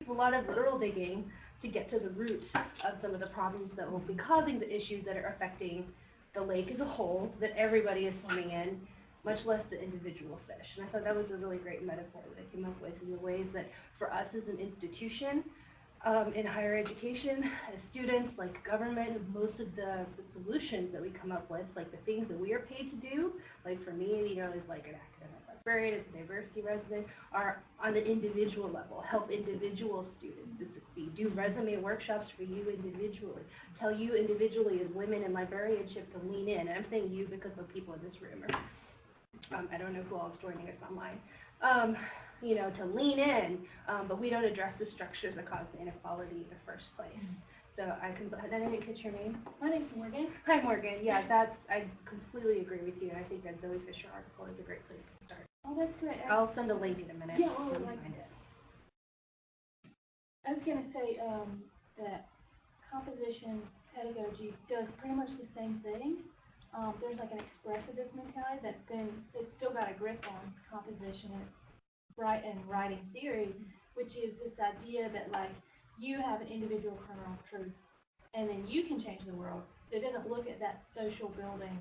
a lot of literal digging to get to the root of some of the problems that will be causing the issues that are affecting the lake as a whole, that everybody is swimming in, much less the individual fish. And I thought that was a really great metaphor that I came up with, in the ways that for us as an institution, in higher education, as students, like government, most of the solutions that we come up with, like the things that we are paid to do, like for me, as like an academic librarian, as a diversity resident, are on the individual level, help individual students to succeed, do resume workshops for you individually, tell you individually as women in librarianship to lean in. And I'm saying you because the people in this room are, I don't know who all is joining us online. To lean in, but we don't address the structures that cause the inequality in the first place. So I didn't catch your name. My name's Morgan. Hi, Morgan. Yeah, I completely agree with you, and I think that Zoe Fisher article is a great place to start. Oh, that's great. I'll send a link in a minute. Yeah, I like it. I was going to say that composition pedagogy does pretty much the same thing. There's like an expressivist mentality it's still got a grip on composition and writing theory, which is this idea that like you have an individual kernel of truth, and then you can change the world. So it doesn't look at that social building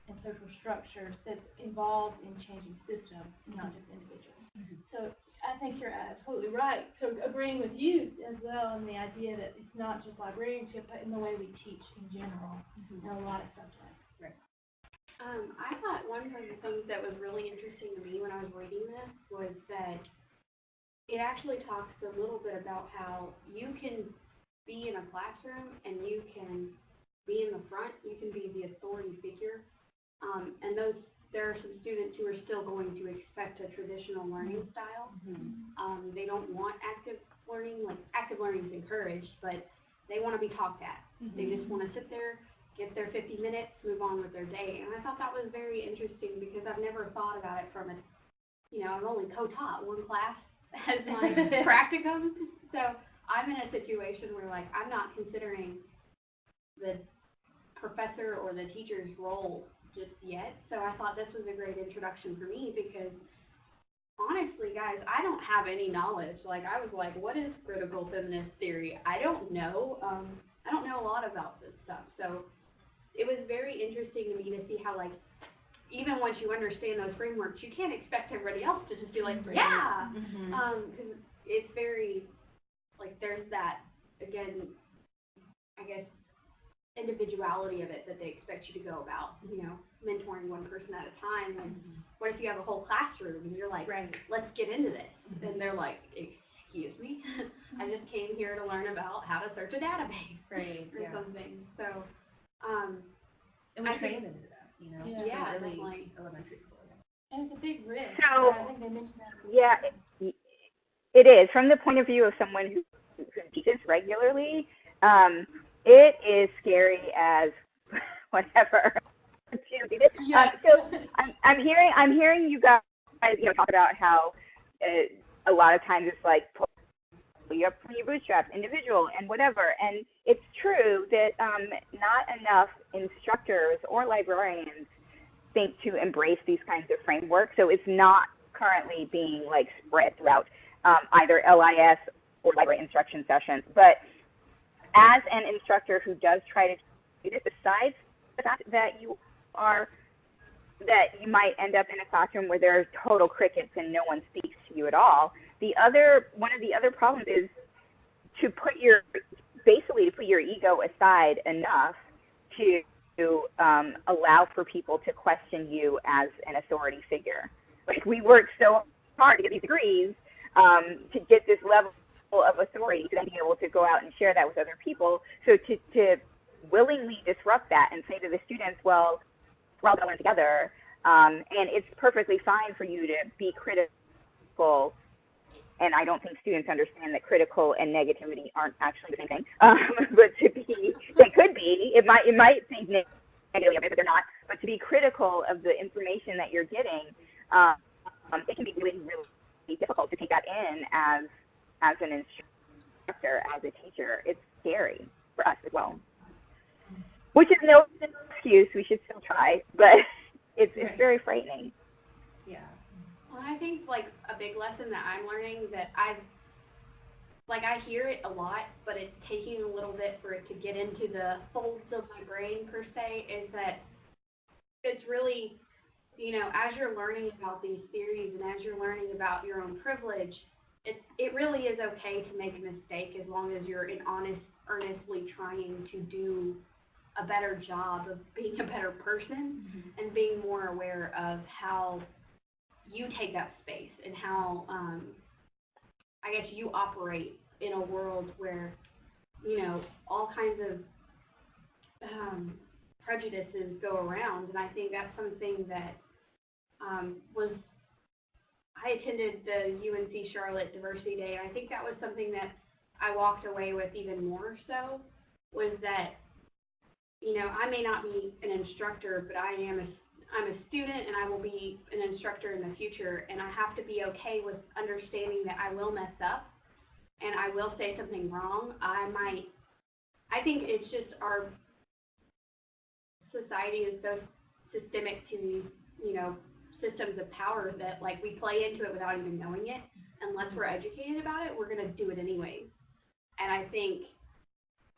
and social structures that's involved in changing systems, not just individuals. So I think you're absolutely right. So agreeing with you as well on the idea that it's not just librarianship, but in the way we teach in general in a lot of subjects. Right. I thought one of the things that was really interesting to me when I was reading this was that it actually talks a little bit about how you can be in a classroom and you can be in the front, you can be the authority figure, and there are some students who are still going to expect a traditional learning style. They don't want active learning. Like, active learning is encouraged, but they want to be talked at. They just want to sit there, get their 50 minutes, move on with their day. And I thought that was very interesting because I've never thought about it from I've only co-taught one class as my practicum. So I'm in a situation where, like, I'm not considering the professor or the teacher's role just yet. So I thought this was a great introduction for me because, honestly, guys, I don't have any knowledge. Like, I was like, what is critical feminist theory? I don't know. I don't know a lot about this stuff. So it was very interesting to me to see how, like, even once you understand those frameworks, you can't expect everybody else to just be like, yeah, because it's very, like, there's that, again, I guess, individuality of it that they expect you to go about, mentoring one person at a time. And what if you have a whole classroom and you're like, let's get into this, and they're like, excuse me, I just came here to learn about how to search a database, or something. So, and we train them to that, Yeah, really definitely. Elementary school. And it's a big risk. So, I think they mentioned that. yeah, it is. From the point of view of someone who teaches regularly, it is scary as whatever. So I'm hearing you guys, talk about how a lot of times it's like pull you up from your bootstraps, individual and whatever. And it's true that not enough instructors or librarians think to embrace these kinds of frameworks. So it's not currently being like spread throughout either LIS or library instruction sessions. But as an instructor who does try to do this, besides the fact that you might end up in a classroom where there's total crickets and no one speaks to you at all, one of the other problems is to put your ego aside enough to allow for people to question you as an authority figure. Like, we work so hard to get these degrees to get this level of authority to then be able to go out and share that with other people. So to willingly disrupt that and say to the students, well, we're all going to learn together, and it's perfectly fine for you to be critical. And I don't think students understand that critical and negativity aren't actually the same thing. But they could be. It might think negatively of it, but they're not. But to be critical of the information that you're getting, it can be really, really difficult to take that in as an instructor, as a teacher. It's scary for us as well. Which is no excuse. We should still try, but it's very frightening. Yeah. Well, I think, like, a big lesson that I'm learning that I've like, I hear it a lot, but it's taking a little bit for it to get into the folds of my brain, per se, is that it's really, you know, as you're learning about these theories and as you're learning about your own privilege, it really is okay to make a mistake as long as you're earnestly trying to do a better job of being a better person and being more aware of how you take up space and how, I guess, you operate in a world where, you know, all kinds of prejudices go around. And I think that's something that I attended the UNC Charlotte Diversity Day, and I think that was something that I walked away with even more so, was that, you know, I may not be an instructor, but I'm a student, and I will be an instructor in the future, and I have to be okay with understanding that I will mess up, and I will say something wrong. I think it's just our society is so systemic to these, you know, systems of power that, like, we play into it without even knowing it. Unless we're educated about it, we're going to do it anyways. And I think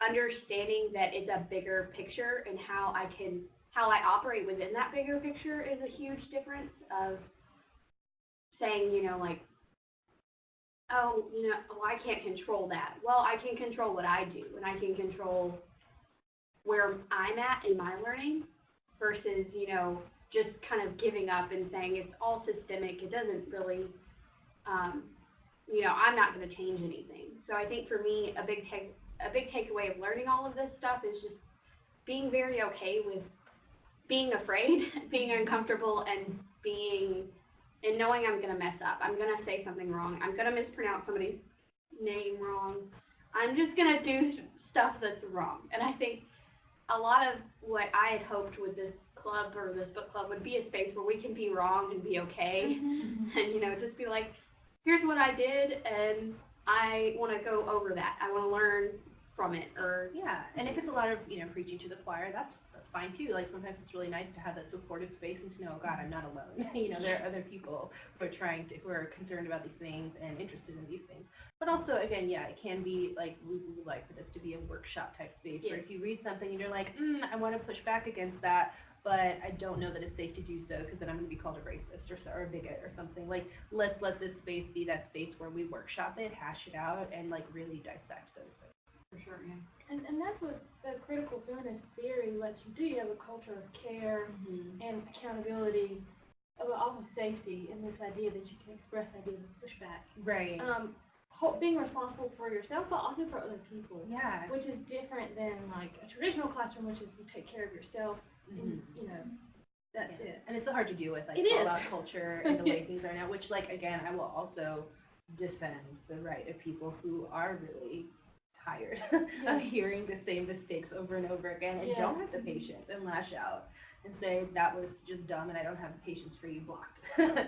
understanding that it's a bigger picture and how I operate within that bigger picture is a huge difference of saying, you know, like, oh, you know, well, I can't control that. Well, I can control what I do, and I can control where I'm at in my learning versus, you know, just kind of giving up and saying it's all systemic. It doesn't really, you know, I'm not going to change anything. So I think for me, a big takeaway of learning all of this stuff is just being very okay with being afraid, being uncomfortable, and knowing I'm going to mess up. I'm going to say something wrong. I'm going to mispronounce somebody's name wrong. I'm just going to do stuff that's wrong. And I think a lot of what I had hoped with this club or this book club would be a space where we can be wrong and be okay. And, you know, just be like, here's what I did, and I want to go over that. I want to learn from it. Or yeah, and if it's a lot of, you know, preaching to the choir, that's fine too. Like, sometimes it's really nice to have that supportive space and to know, oh, God, I'm not alone. You know, there are other people who are concerned about these things and interested in these things. But also, again, yeah, it can be like, we would like for this to be a workshop type space where if you read something and you're like, I want to push back against that, but I don't know that it's safe to do so because then I'm going to be called a racist or a bigot or something. Like, let's let this space be that space where we workshop it, hash it out, and, like, really dissect those things. for sure, yeah. And that's what the critical feminist theory lets you do. You have a culture of care and accountability, but also safety, and this idea that you can express ideas and push back. Right. Being responsible for yourself, but also for other people. Yeah. Which is different than, like, a traditional classroom, which is you take care of yourself, and, you know, that's it. And it's so hard to do with, like, It is. all that culture and the way things are now, which, like, again, I will also defend the right of people who are really tired of hearing the same mistakes over and over again and don't have the patience and lash out and say, that was just dumb and I don't have the patience for you, blocked,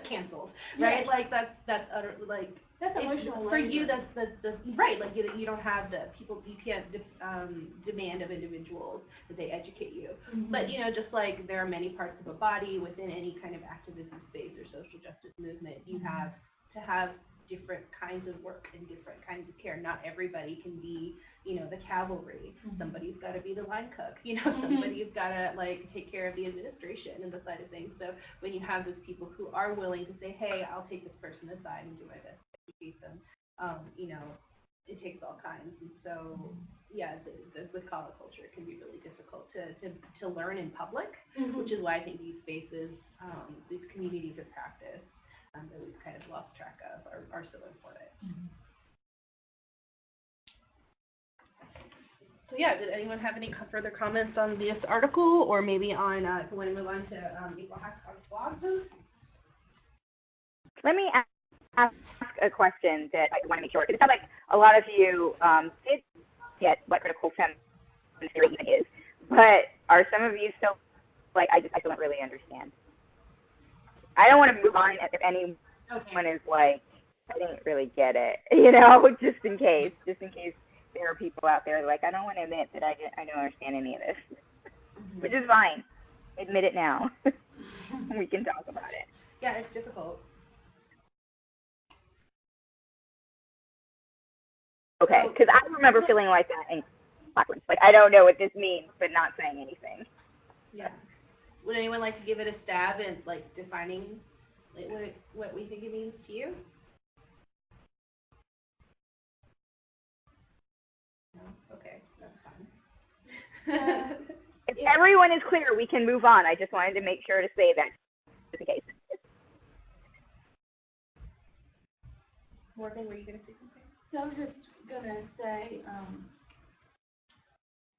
canceled, right? Like, that's utter, like, that's emotional for you, that's right, like, you don't have the people, you can't demand of individuals that they educate you. But, you know, just like there are many parts of a body within any kind of activism space or social justice movement, you have to have different kinds of work and different kinds of care. Not everybody can be, you know, the cavalry. Somebody's got to be the line cook. You know, somebody's got to, like, take care of the administration and the side of things. So when you have those people who are willing to say, hey, I'll take this person aside and do my best to educate them, you know, it takes all kinds. And so, yeah, with college culture, it can be really difficult to learn in public, which is why I think these spaces, these communities of practice, that we've kind of lost track of are so important. So yeah, did anyone have any further comments on this article, or maybe on, if we want to move on to Equal Access blog post? Let me ask a question that I want to make sure, because it sounds like a lot of you did get what critical feminist theory even is, but are some of you still, like, I still don't really understand? I don't want to move on if anyone is like, I didn't really get it, you know, just in case there are people out there like, I don't want to admit that I don't understand any of this, which is fine. Admit it now. We can talk about it. Yeah, it's difficult. Okay, because I remember feeling like that in classrooms. Like, I don't know what this means, but not saying anything. Yeah. Would anyone like to give it a stab at, like, defining, like, what we think it means to you? No? Okay, that's fine. If everyone is clear, we can move on. I just wanted to make sure to say that just in case. Morgan, were you going to say something? So I was just gonna say,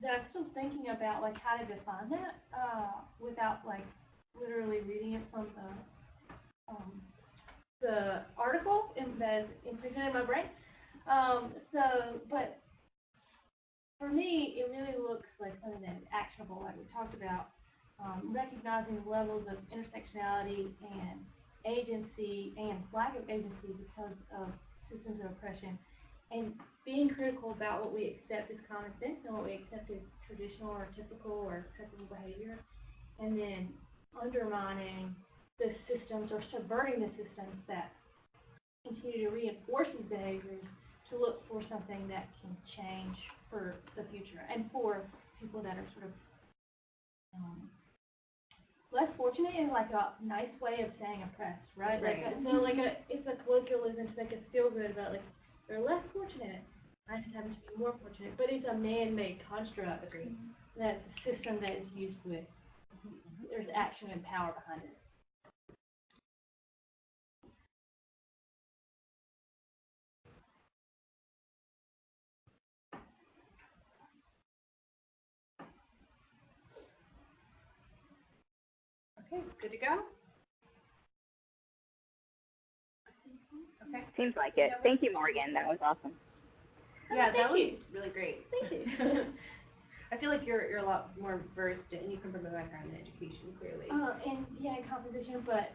that I'm still thinking about, like, how to define that, without, like, literally reading it from the article that is imprinted in my brain. But for me, it really looks like something that's actionable, like we talked about, recognizing levels of intersectionality and agency and lack of agency because of systems of oppression, and being critical about what we accept as common sense and what we accept as traditional or typical or acceptable behavior, and then undermining the systems or subverting the systems that continue to reinforce these behaviors to look for something that can change for the future and for people that are sort of less fortunate is like a nice way of saying oppressed, right? Right. It's a colloquialism to make us feel good about, like, they're less fortunate. I just happen to be more fortunate, but it's a man-made construct. Agreed. That's a system that is used with. There's action and power behind it. Okay, good to go? Okay. Seems like it. Thank you, Morgan. That was awesome. Yeah, that was you. really great. Thank you. I feel like you're a lot more versed, and you come from a background in education, clearly. And yeah, in composition, but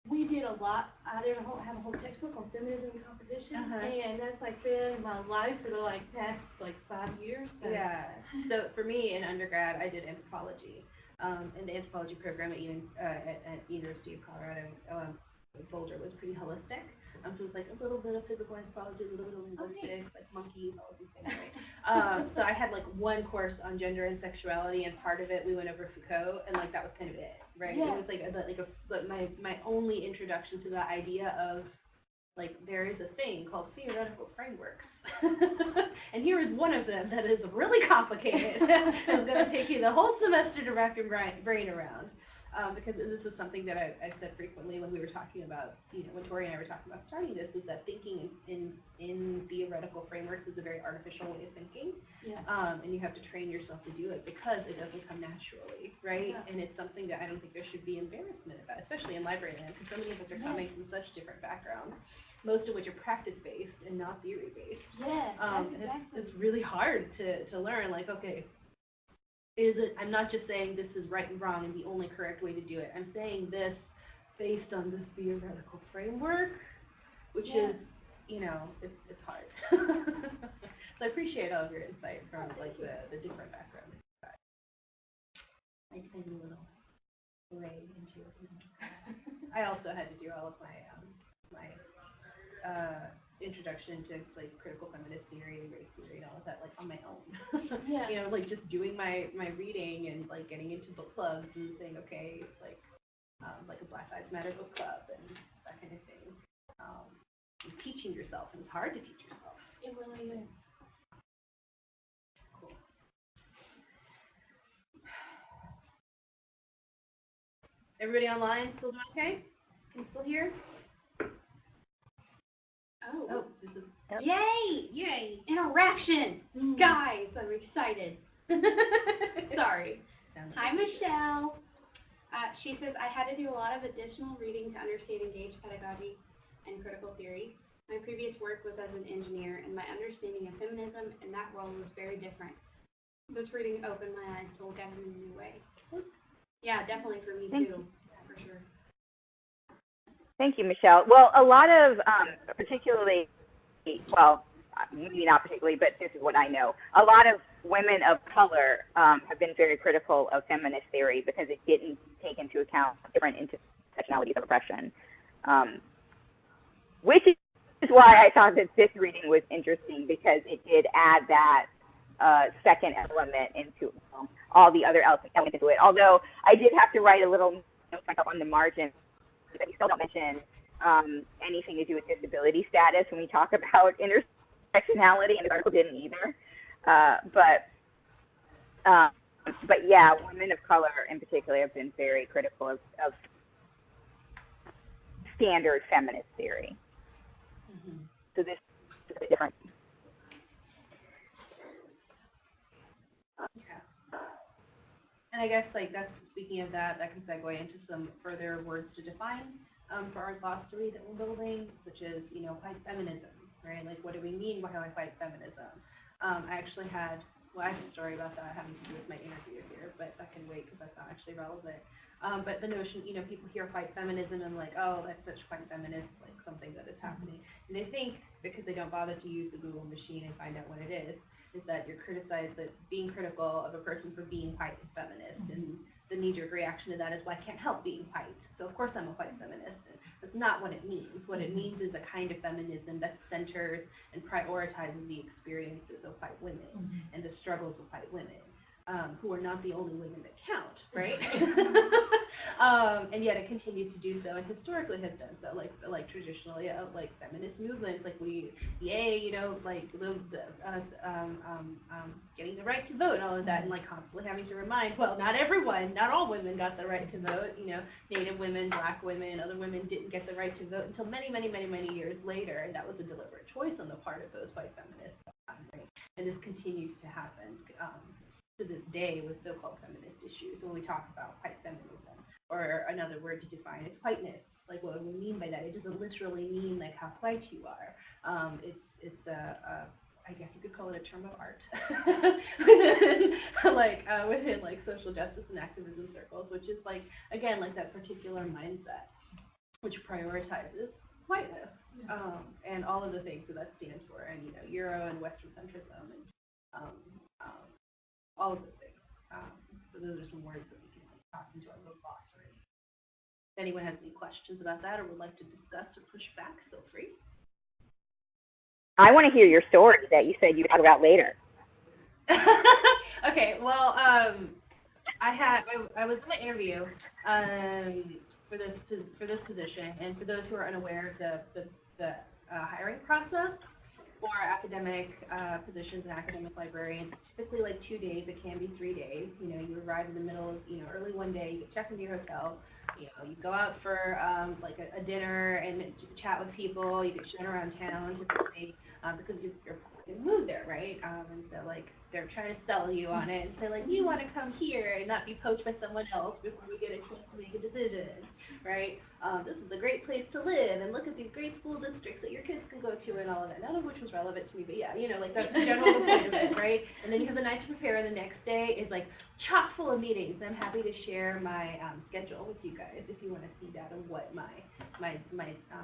we did a lot. I have a whole textbook on feminism and composition, and that's like been my life for the past 5 years. So. Yeah. So for me in undergrad, I did anthropology, and the anthropology program at University of Colorado Boulder was pretty holistic. So it was like a little bit of physical anthropology, a little bit of linguistics, like monkeys, all of these things, right? So I had like one course on gender and sexuality, and part of it we went over Foucault, and like that was kind of it, right? Yeah. It was my only introduction to the idea of like there is a thing called theoretical frameworks, and here is one of them that is really complicated. It's going to take you the whole semester to wrap your brain around. Because this is something that I've said frequently when we were talking about, when Tori and I were talking about starting this, is that thinking in theoretical frameworks is a very artificial way of thinking. Yeah. And you have to train yourself to do it because it doesn't come naturally, right? Yeah. And it's something that I don't think there should be embarrassment about, especially in library land, because so many of us are coming from such different backgrounds, most of which are practice-based and not theory-based. Yeah, exactly. It's really hard to learn, like, okay, I'm not just saying this is right and wrong and the only correct way to do it. I'm saying this based on this theoretical framework, which is, it's hard. So I appreciate all of your insight from like the different backgrounds. I did a little way into it. I also had to do all of my introduction to like critical feminist theory, race theory, and all of that like on my own. Yeah. Like just doing my reading and like getting into book clubs and saying, okay, it's like a Black Lives Matter book club and that kind of thing. And teaching yourself, and it's hard to teach yourself. It really is. Cool. Everybody online still doing okay? Can you still hear? Oh, this is Yay! Interaction! Guys, I'm excited. Sorry. Hi, Michelle. She says, I had to do a lot of additional reading to understand engaged pedagogy and critical theory. My previous work was as an engineer, and my understanding of feminism in that role was very different. This reading opened my eyes to look at it in a new way. Yeah, definitely for me too. Yeah, for sure. Thank you, Michelle. Well, a lot of, particularly, well, maybe not particularly, but this is what I know. A lot of women of color have been very critical of feminist theory because it didn't take into account different intersectionalities of oppression, which is why I thought that this reading was interesting, because it did add that second element into all the other elements into it. Although I did have to write a little note myself on the margin that we still don't mention anything to do with disability status when we talk about intersectionality, and the article didn't either. But yeah, women of color in particular have been very critical of standard feminist theory. Mm-hmm. So this is a bit different. Yeah. And I guess, like, that's, speaking of that, that can segue into some further words to define for our glossary that we're building, which is, you know, white feminism, right? Like, what do we mean by white feminism? I actually had, well, I have a story about that having to do with my interview here, but that can wait because that's not actually relevant. But the notion, you know, people hear white feminism and like, oh, that's such white feminist, like something that is happening. And they think, because they don't bother to use the Google machine and find out what it is that you're criticized, that being critical of a person for being white is feminist. And the knee-jerk reaction to that is, well, I can't help being white, so of course I'm a white feminist. And that's not what it means. What it means is a kind of feminism that centers and prioritizes the experiences of white women and the struggles of white women, who are not the only women that count, right? And yet it continues to do so, and historically has done so, like traditionally, like feminist movements, like you know, like getting the right to vote and all of that, and like constantly having to remind, well, not everyone, not all women got the right to vote. You know, Native women, Black women, other women didn't get the right to vote until many, many, many, many years later, and that was a deliberate choice on the part of those white feminists, right? And this continues to happen to this day with so-called feminist issues. When we talk about white feminism, or another word to define is whiteness. Like, what do we mean by that? It doesn't literally mean like how white you are. It's I guess you could call it a term of art within like social justice and activism circles, which is like, again, like that particular mindset which prioritizes whiteness, and all of the things that stands for, and you know, Euro and Western centrism, and all of those things. So those are some words that we can toss into our little glossary. If anyone has any questions about that or would like to discuss or push back, feel free. I want to hear your story that you said you'd talk about later. Okay, well, I was in my interview for this position, and for those who are unaware of the hiring process for academic positions and academic librarians, typically like 2 days. It can be 3 days. You know, you arrive in the middle of, you know, early one day, you get checked into your hotel, you know, you go out for like a dinner and chat with people, you get shown around town typically, because you're going to move there, right? And so like they're trying to sell you on it and say like, you want to come here and not be poached by someone else before we get a chance to make a decision, right? This is a great place to live, and look at these great school districts that your kids can go to and all of that. None of which was relevant to me, but yeah, you know, like that's the general point of it, right? And then you have the night to prepare, and the next day is like chock full of meetings. I'm happy to share my schedule with you guys if you want to see that of what my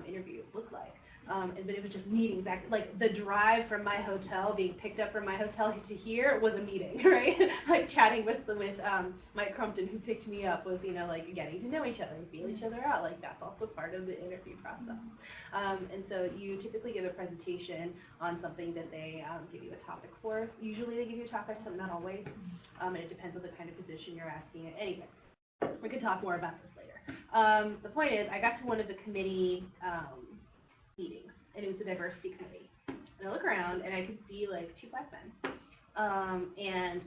interview looked like. But it was just meetings. Like the drive from my hotel, being picked up from my hotel to here was a meeting, right? Like chatting with Mike Crumpton, who picked me up, was, you know, like getting to know each other and feel each other out. Like that's also part of the interview process. And so you typically give a presentation on something that they give you a topic for. Usually they give you a topic, but not always. And it depends on the kind of position you're asking. Anyway, we can talk more about this later. The point is, I got to one of the committee meetings, and it was a diversity committee. And I look around, and I could see like 2 Black men. And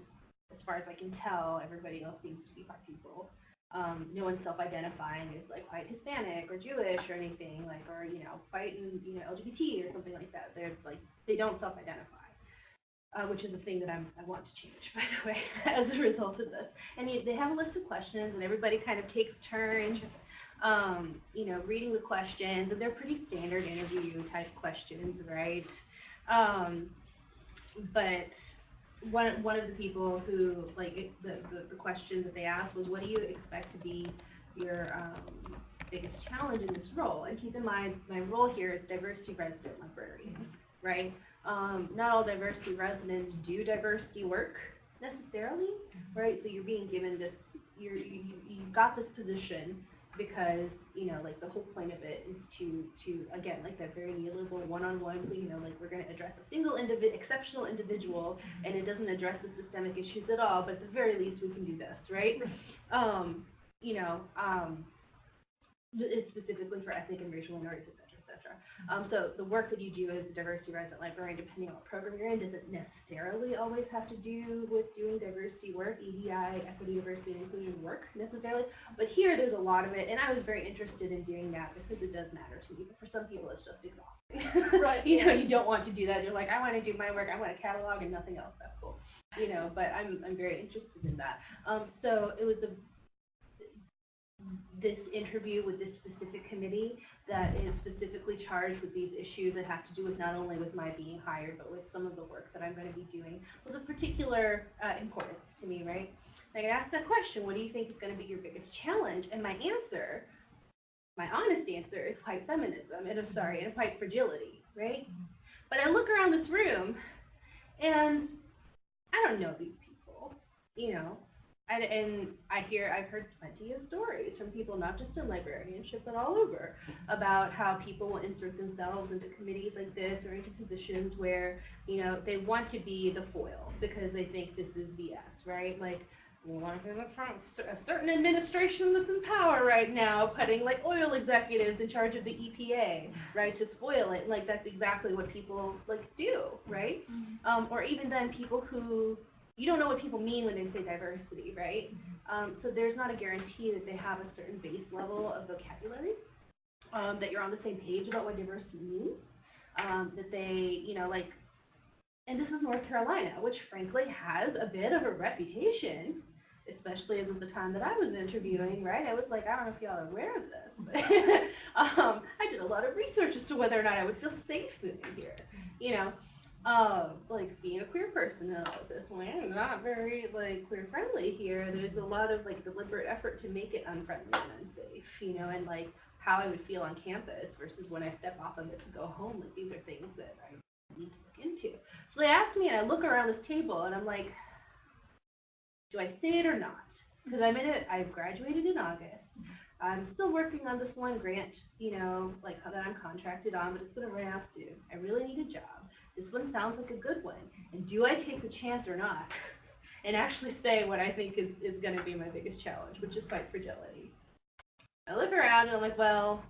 as far as I can tell, everybody else seems to be white people. No one's self-identifying as like white Hispanic or Jewish or anything, like, or, you know, white and, you know, LGBT or something like that. They're like, they don't self-identify, which is a thing that I want to change, by the way, as a result of this. And they have a list of questions, and everybody kind of takes turns, you know, reading the questions, and they're pretty standard interview type questions, right? But one of the people who, like, the question that they asked was, what do you expect to be your biggest challenge in this role? And keep in mind, my role here is diversity resident librarian, right? Not all diversity residents do diversity work necessarily, right? So you're being given this, you've got this position because, you know, like the whole point of it is to again, like that very neoliberal one-on-one, you know, like we're going to address a single exceptional individual, and it doesn't address the systemic issues at all, but at the very least we can do this, right? You know, it's specifically for ethnic and racial minorities, et cetera, et cetera. So the work that you do as a diversity resident librarian, depending on what program you're in, doesn't necessarily always have to do with doing diversity work, EDI, equity, diversity, and inclusion work necessarily. But here there's a lot of it, and I was very interested in doing that because it does matter to me. But for some people, it's just exhausting. Right. You know, you don't want to do that. You're like, I want to do my work. I want to catalog and nothing else. That's cool. You know, but I'm very interested in that. So it was this interview with this specific committee that is specifically charged with these issues that have to do with not only with my being hired, but with some of the work that I'm going to be doing, was of particular importance to me, right? I asked that question, what do you think is going to be your biggest challenge? And my answer, my honest answer, is white feminism, and white fragility, right? But I look around this room, and I don't know these people, you know. I've heard plenty of stories from people, not just in librarianship, but all over, about how people will insert themselves into committees like this or into positions where, you know, they want to be the foil because they think this is BS, right? Like, we want to a certain administration that's in power right now, putting like oil executives in charge of the EPA, right, to spoil it. Like, that's exactly what people like do, right? Or even then people who, you don't know what people mean when they say diversity, right? So there's not a guarantee that they have a certain base level of vocabulary, that you're on the same page about what diversity means, that they, you know, like, and this is North Carolina, which frankly has a bit of a reputation, especially as of the time that I was interviewing, right? I was like, I don't know if y'all are aware of this, but I did a lot of research as to whether or not I would feel safe moving here, you know? Like being a queer person and all of this, well, I'm not very like queer friendly here. There's a lot of like deliberate effort to make it unfriendly and unsafe, you know, and like how I would feel on campus versus when I step off of it to go home. Like these are things that I need to look into. So they asked me, and I look around this table, and I'm like, do I say it or not? Because I've graduated in August. I'm still working on this one grant, you know, like that I'm contracted on, but it's going to run out soon. I really need a job. This one sounds like a good one. And do I take the chance or not? And actually say what I think is going to be my biggest challenge, which is white fragility. I look around and I'm like, well,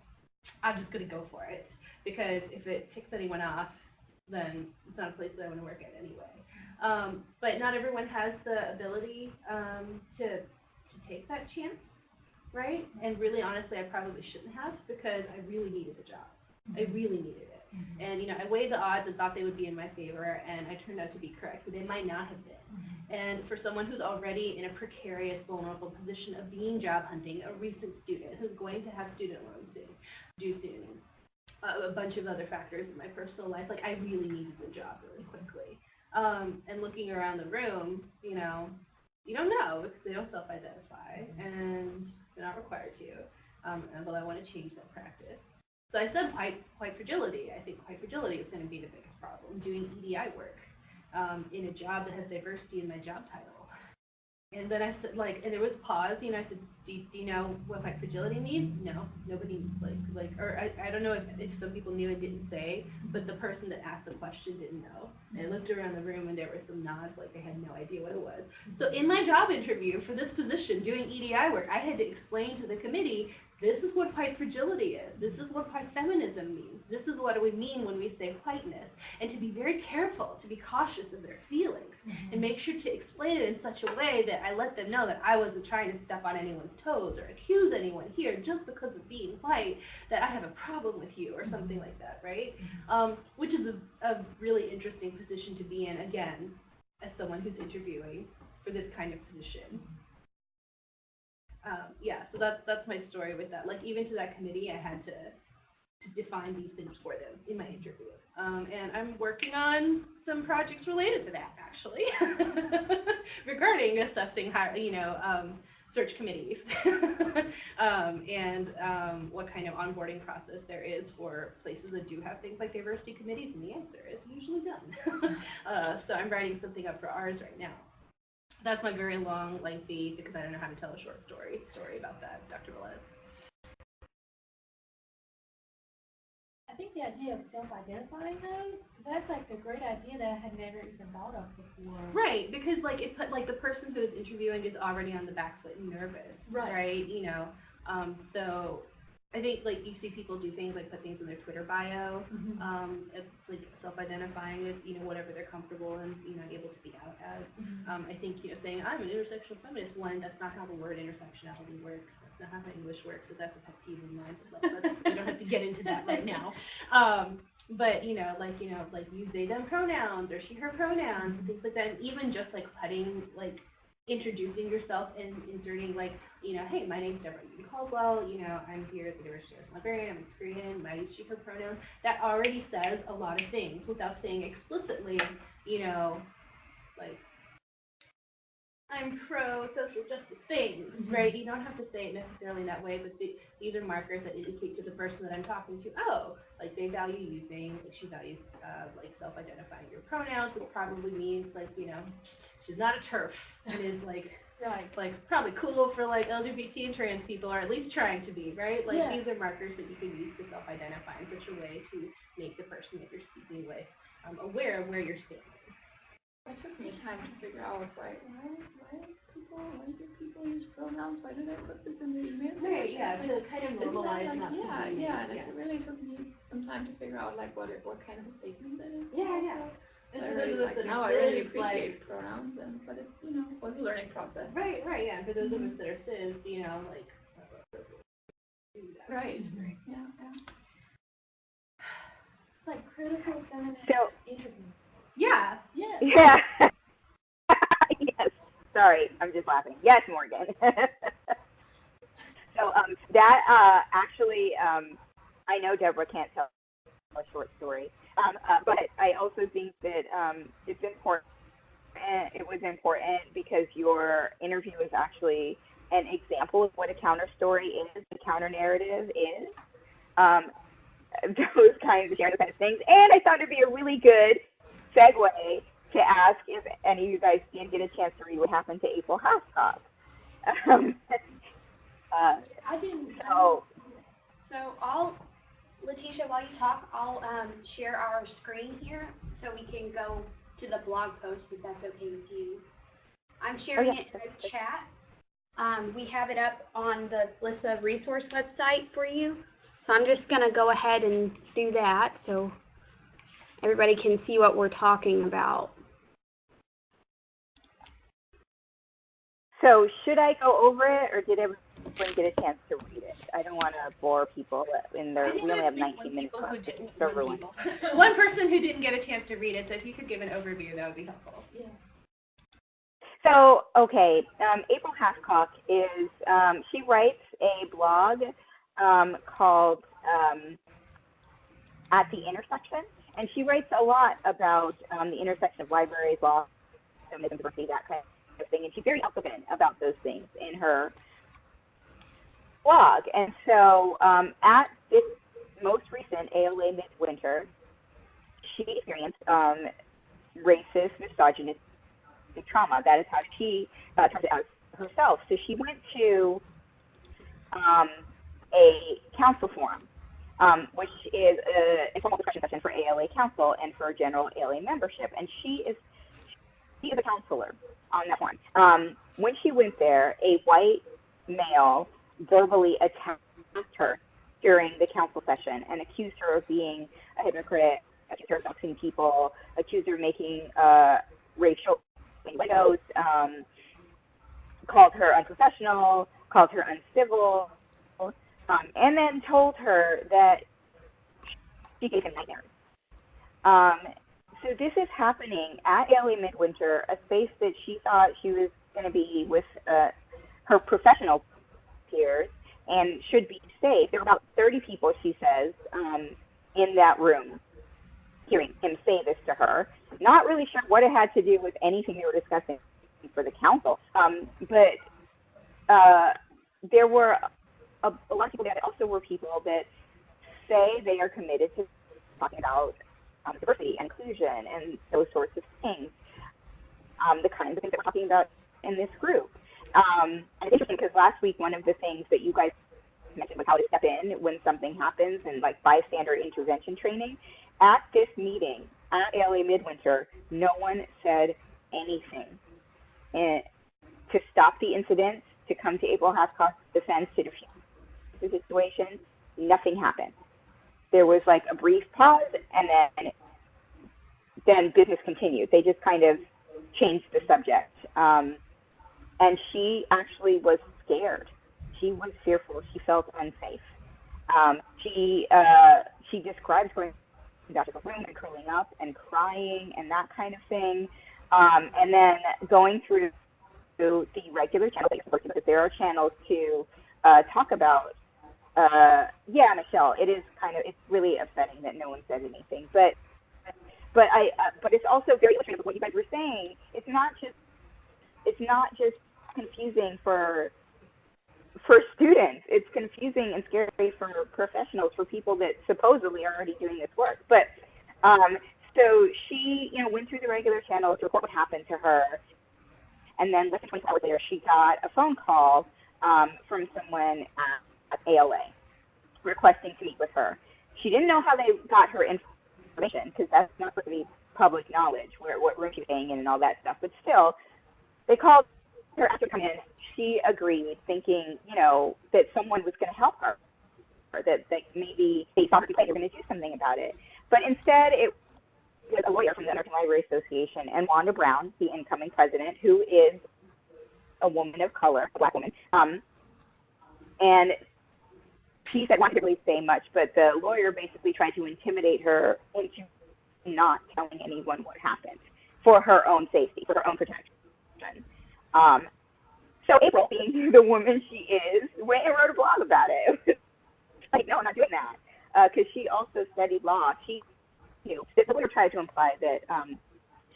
I'm just going to go for it. Because if it ticks anyone off, then it's not a place that I want to work at anyway. But not everyone has the ability to take that chance, right? And really, honestly, I probably shouldn't have because I really needed the job. I really needed it. And, you know, I weighed the odds and thought they would be in my favor, and I turned out to be correct, but they might not have been. And for someone who's already in a precarious, vulnerable position of being job hunting, a recent student who's going to have student loans due soon, a bunch of other factors in my personal life, like I really needed the job really quickly. And looking around the room, you know, you don't know because they don't self-identify, and they're not required to, although I want to change that practice. So I said white fragility. I think white fragility is going to be the biggest problem, doing EDI work in a job that has diversity in my job title. And then I said, like, and there was a pause, you know, I said, do you know what white fragility means? No, nobody, or I don't know if some people knew and didn't say, but the person that asked the question didn't know. And I looked around the room and there were some nods, like they had no idea what it was. So in my job interview for this position, doing EDI work, I had to explain to the committee, this is what white fragility is. This is what white feminism means. This is what we mean when we say whiteness. And to be very careful, to be cautious of their feelings, and make sure to explain it in such a way that I let them know that I wasn't trying to step on anyone's toes or accuse anyone here just because of being white, that I have a problem with you or something like that, right? Which is a really interesting position to be in, again, as someone who's interviewing for this kind of position. Yeah, so that's my story with that. Like, even to that committee, I had to define these things for them in my interview. And I'm working on some projects related to that, actually, regarding assessing how, you know, search committees and what kind of onboarding process there is for places that do have things like diversity committees, and the answer is usually done. So I'm writing something up for ours right now. That's my very long, lengthy, because I don't know how to tell a short story about that, Dr. Velez. I think the idea of self-identifying those, that's like a great idea that I had never even thought of before. Right, because like it put like the person who is interviewing is already on the back foot and nervous, right? You know, so I think like you see people do things like put things in their Twitter bio, it's like self-identifying as whatever they're comfortable and able to be out as. I think saying I'm an intersectional feminist, one, that's not how the word intersectionality works. That's not how English works, so that's a pet peeve of mine. So we don't have to get into that right now. But like use they them pronouns or she her pronouns and things like that. And even just like putting like introducing yourself and inserting like, hey, my name's Deborah Caldwell, I'm here at the University of Librarian, I'm a Korean, my use she her pronouns. That already says a lot of things without saying explicitly, like I'm pro social justice things, right? You don't have to say it necessarily in that way, but these are markers that indicate to the person that I'm talking to, like they value using, like she values like self-identifying your pronouns, which probably means like, she's not a TERF and is like, like probably cool for like LGBT and trans people, or at least trying to be, right? Like these are markers that you can use to self-identify in such a way to make the person that you're speaking with aware of where you're standing. It took me time to figure out, why do people use pronouns? Why do they put this in the email? Right, yeah, to kind of normalize. And it really took me some time to figure out, like, what kind of a statement that is. Yeah. And I really appreciate pronouns, but it's, was a learning process. Right, yeah, and for those of us that are cis, like, do that. Right, yeah. It's like critical feminist interview. Yeah. Yeah. Yes. Sorry, I'm just laughing. Yes, Morgan. So that actually, I know Deborah can't tell a short story, but I also think that it's important. It was important because your interview is actually an example of what a counter story is, a counter narrative is. Those kinds of things, and I thought it'd be a really good segue to ask if any of you guys didn't get a chance to read what happened to April Haskell. I didn't. So Letitia, while you talk, I'll share our screen here so we can go to the blog post if that's okay with you. I'm sharing it in the chat. We have it up on the LISA resource website for you. So I'm just going to go ahead and do that so everybody can see what we're talking about. So should I go over it, or did everyone get a chance to read it? I don't want to bore people in there. We only have 19 minutes left. One person who didn't get a chance to read it, so if you could give an overview, that would be helpful. Yeah. So, okay, April Haskell is, she writes a blog called At the Intersection, and she writes a lot about the intersection of libraries, law, feminism, diversity, that kind of thing, and she's very outspoken about those things in her blog. And so at this most recent ALA Midwinter, she experienced racist, misogynistic trauma. That is how she termed it out herself. So she went to a council forum, which is an informal discussion session for ALA Council and for general ALA membership, and she is a counselor on that one. When she went there, a white male verbally attacked her during the council session and accused her of being a hypocrite, accused her of doxing people, accused her of making racial windows, called her unprofessional, called her uncivil, and then told her that she gave him nightmares. So this is happening at ALA Midwinter, a space that she thought she was going to be with her professional peers and should be safe. There were about 30 people, she says, in that room hearing him say this to her. Not really sure what it had to do with anything they were discussing for the council, but there were a lot of people there. Also were people that say they are committed to talking about diversity and inclusion and those sorts of things, the kinds of things that we're talking about in this group. And it's interesting because last week one of the things that you guys mentioned with how to step in when something happens and like bystander intervention training. At this meeting at ALA Midwinter, no one said anything to stop the incidents, to come to April Hathcock's defense, to defuse the situation. Nothing happened. There was like a brief pause, and then business continued. They just kind of changed the subject. And she actually was scared. She was fearful. She felt unsafe. She describes going to the room and curling up and crying and that kind of thing. And then going through the regular channels, because there are channels to talk about. Yeah, Michelle, it's really upsetting that no one said anything. But it's also very illustrative of what you guys were saying. It's not just confusing for students. It's confusing and scary for professionals, for people that supposedly are already doing this work. But so she, went through the regular channels to report what happened to her, and then less than 24 hours later, she got a phone call from someone at ALA requesting to meet with her. She didn't know how they got her information, because that's not supposed to be public knowledge, what room she was staying in and all that stuff. But still, they called her after coming in. She agreed, thinking, that someone was going to help her, or that maybe they saw her complaint, they were going to do something about it. But instead, it was a lawyer from the American Library Association, and Wanda Brown, the incoming president, who is a woman of color, a black woman. And she said, Wanda didn't really say much, but the lawyer basically tried to intimidate her into not telling anyone what happened, for her own safety, for her own protection. So April, being the woman she is, went and wrote a blog about it. It was like, no, I'm not doing that, because she also studied law. The lawyer tried to imply that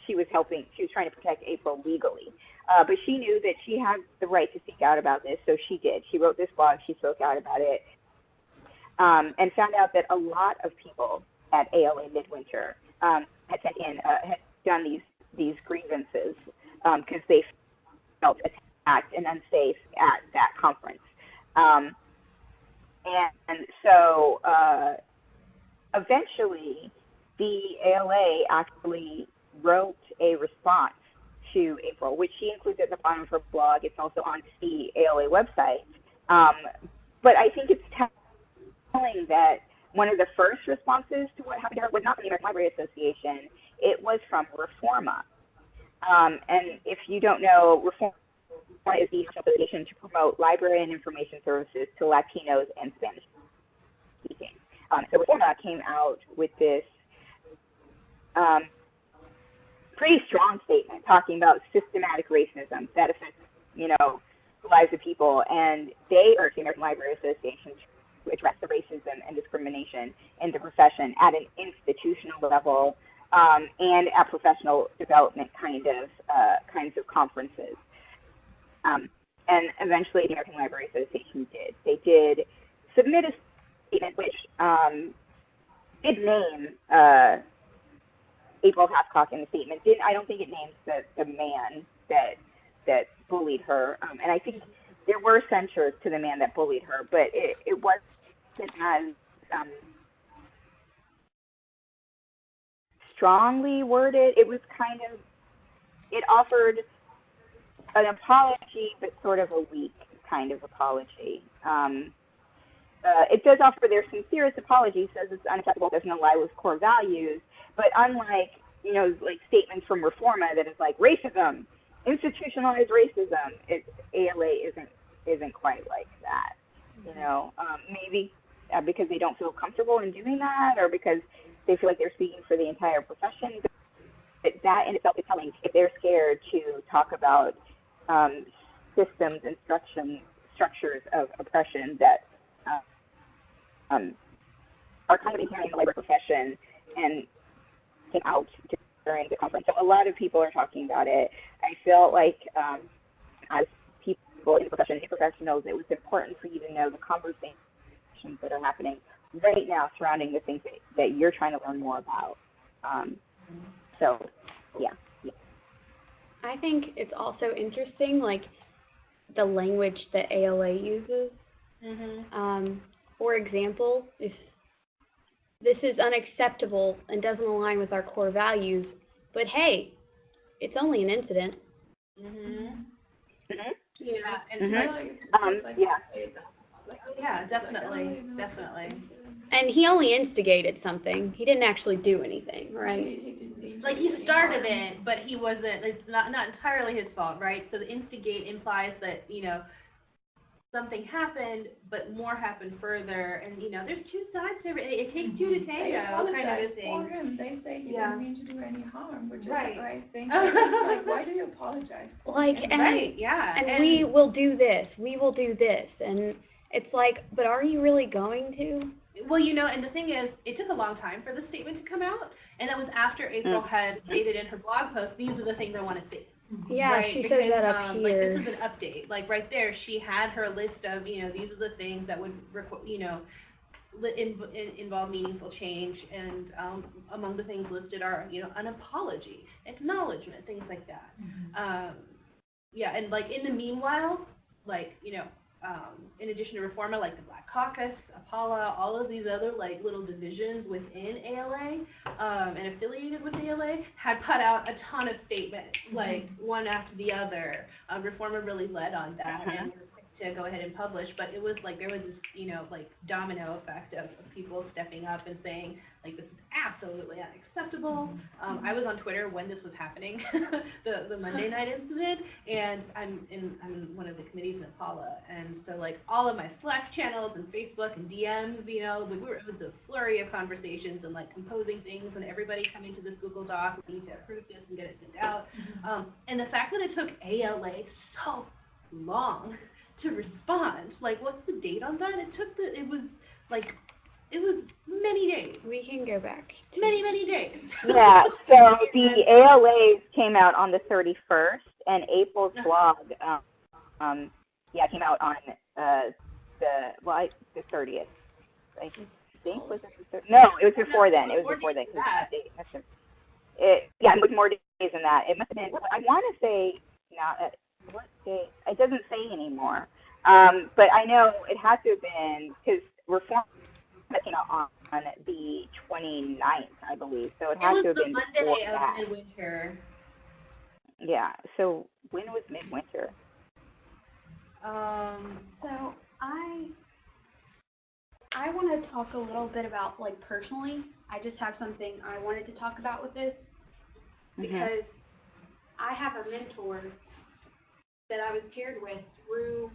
she was trying to protect April legally, but she knew that she had the right to speak out about this, so she did. She wrote this blog, she spoke out about it, and found out that a lot of people at ALA Midwinter had done these grievances because they felt attacked and unsafe at that conference. And so eventually the ALA actually wrote a response to April, which she includes at the bottom of her blog. It's also on the ALA website. But I think it's telling that one of the first responses to what happened to her was not from the American Library Association. It was from Reforma. And if you don't know, Reforma is the association to promote library and information services to Latinos and Spanish speaking. So Reforma came out with this pretty strong statement talking about systematic racism that affects, the lives of people, and they urged the American Library Association to address the racism and discrimination in the profession at an institutional level and at professional development kinds of conferences. And eventually the American Library Association did. They did submit a statement which did name April Hathcock in the statement. I don't think it names the man that bullied her. And I think there were censures to the man that bullied her, but it wasn't as strongly worded. It was it offered an apology, but sort of a weak kind of apology. It does offer their sincerest apology, says it's unacceptable, doesn't align with core values, but unlike, like statements from Reforma that is like racism, institutionalized racism, ALA isn't quite like that, maybe because they don't feel comfortable in doing that, or because they feel like they're speaking for the entire profession. But that in itself is telling if they're scared to talk about systems and structures of oppression that are kind of inherent in the labor profession and came out during the conference. So a lot of people are talking about it. I feel like as people in the profession, as professionals, it was important for you to know the conversations that are happening right now surrounding the things that you're trying to learn more about. So, yeah. I think it's also interesting, like, the language that ALA uses. For example, if this is unacceptable and doesn't align with our core values, but hey, it's only an incident. Yeah, and yeah, definitely. And he only instigated something. He didn't actually do anything, right? Like, he started it, but he wasn't, it's not entirely his fault, right? So the instigate implies that, you know, something happened, but more happened further, and, you know, there's two sides to it. It takes two to tango, kind of a thing. For him. They say he didn't mean to do any harm, which is the right thing. Like, why do you apologize? Like, and we will do this, and it's like, but are you really going to? Well, you know, and the thing is, it took a long time for the statement to come out, and that was after April had stated in her blog post, these are the things I want to see. Yeah, right? She because, says that up here. Like, this is an update. Like, right there, she had her list of, you know, these are the things that would, you know, involve meaningful change, and among the things listed are, you know, an apology, acknowledgement, things like that. Yeah, and, like, in the meanwhile, like, you know, in addition to Reforma, like the Black Caucus, Apala, all of these other, like, little divisions within ALA and affiliated with ALA had put out a ton of statements, like, one after the other. Reforma really led on that and was quick to go ahead and publish, but it was like there was this, you know, like, domino effect of people stepping up and saying, like, this is absolutely unacceptable. I was on Twitter when this was happening, the Monday night incident, and I'm in one of the committees in Apala, and so, like, all of my Slack channels and Facebook and DMs, you know, it was a flurry of conversations and, like, composing things, and everybody coming to this Google Doc, we need to approve this and get it sent out. And the fact that it took ALA so long to respond, like, what's the date on that? It was many days. We can go back. Many days. Yeah, so the ALAs came out on the 31st, and April's blog, came out on the 30th. I think, was it the 30th? No, it was before then. It was before then. It was more days than that. It must have been, I want to say, what day? It doesn't say anymore. But I know it had to have been, because Reform came out on the 29th, I believe. So it had to have been before that. It was the Monday of midwinter. Yeah. So when was midwinter? So I want to talk a little bit about, like, personally. I just have something I wanted to talk about with this because I have a mentor that I was paired with through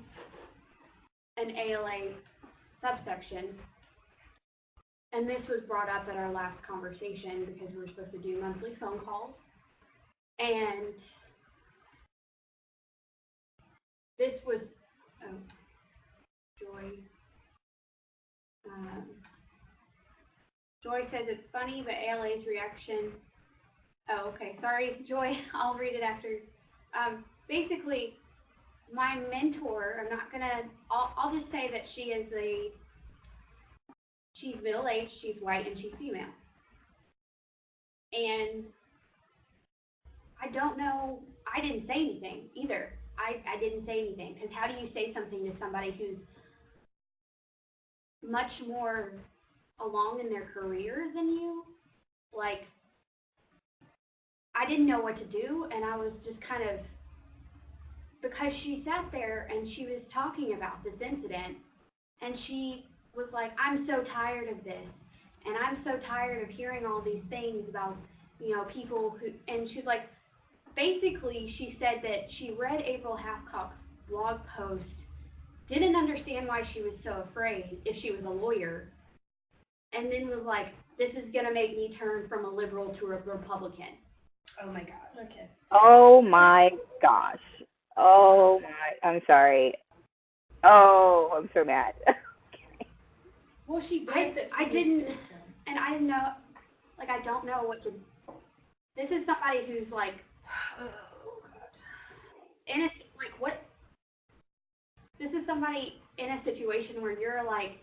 an ALA subsection. And this was brought up at our last conversation because we were supposed to do monthly phone calls. And this was, Joy. Joy says it's funny, but ALA's reaction. Oh, okay. Sorry, Joy. I'll read it after. Basically, my mentor, I'll just say that she's middle-aged, she's white, and she's female. And I don't know, I didn't say anything either. I didn't say anything, because how do you say something to somebody who's much more along in their career than you? Like, I didn't know what to do, and I was just kind of, because she sat there and she was talking about this incident, and she was like, I'm so tired of this, and I'm so tired of hearing all these things about, you know, people who, and she's like, basically she said that she read April Hathcock's blog post, didn't understand why she was so afraid if she was a lawyer, and then was like, this is going to make me turn from a liberal to a Republican. Oh my God. Okay. Oh my gosh. Oh my, I'm sorry. Oh, I'm so mad. Well, I didn't know, like, I don't know what to, this is somebody who's like, this is somebody in a situation where you're like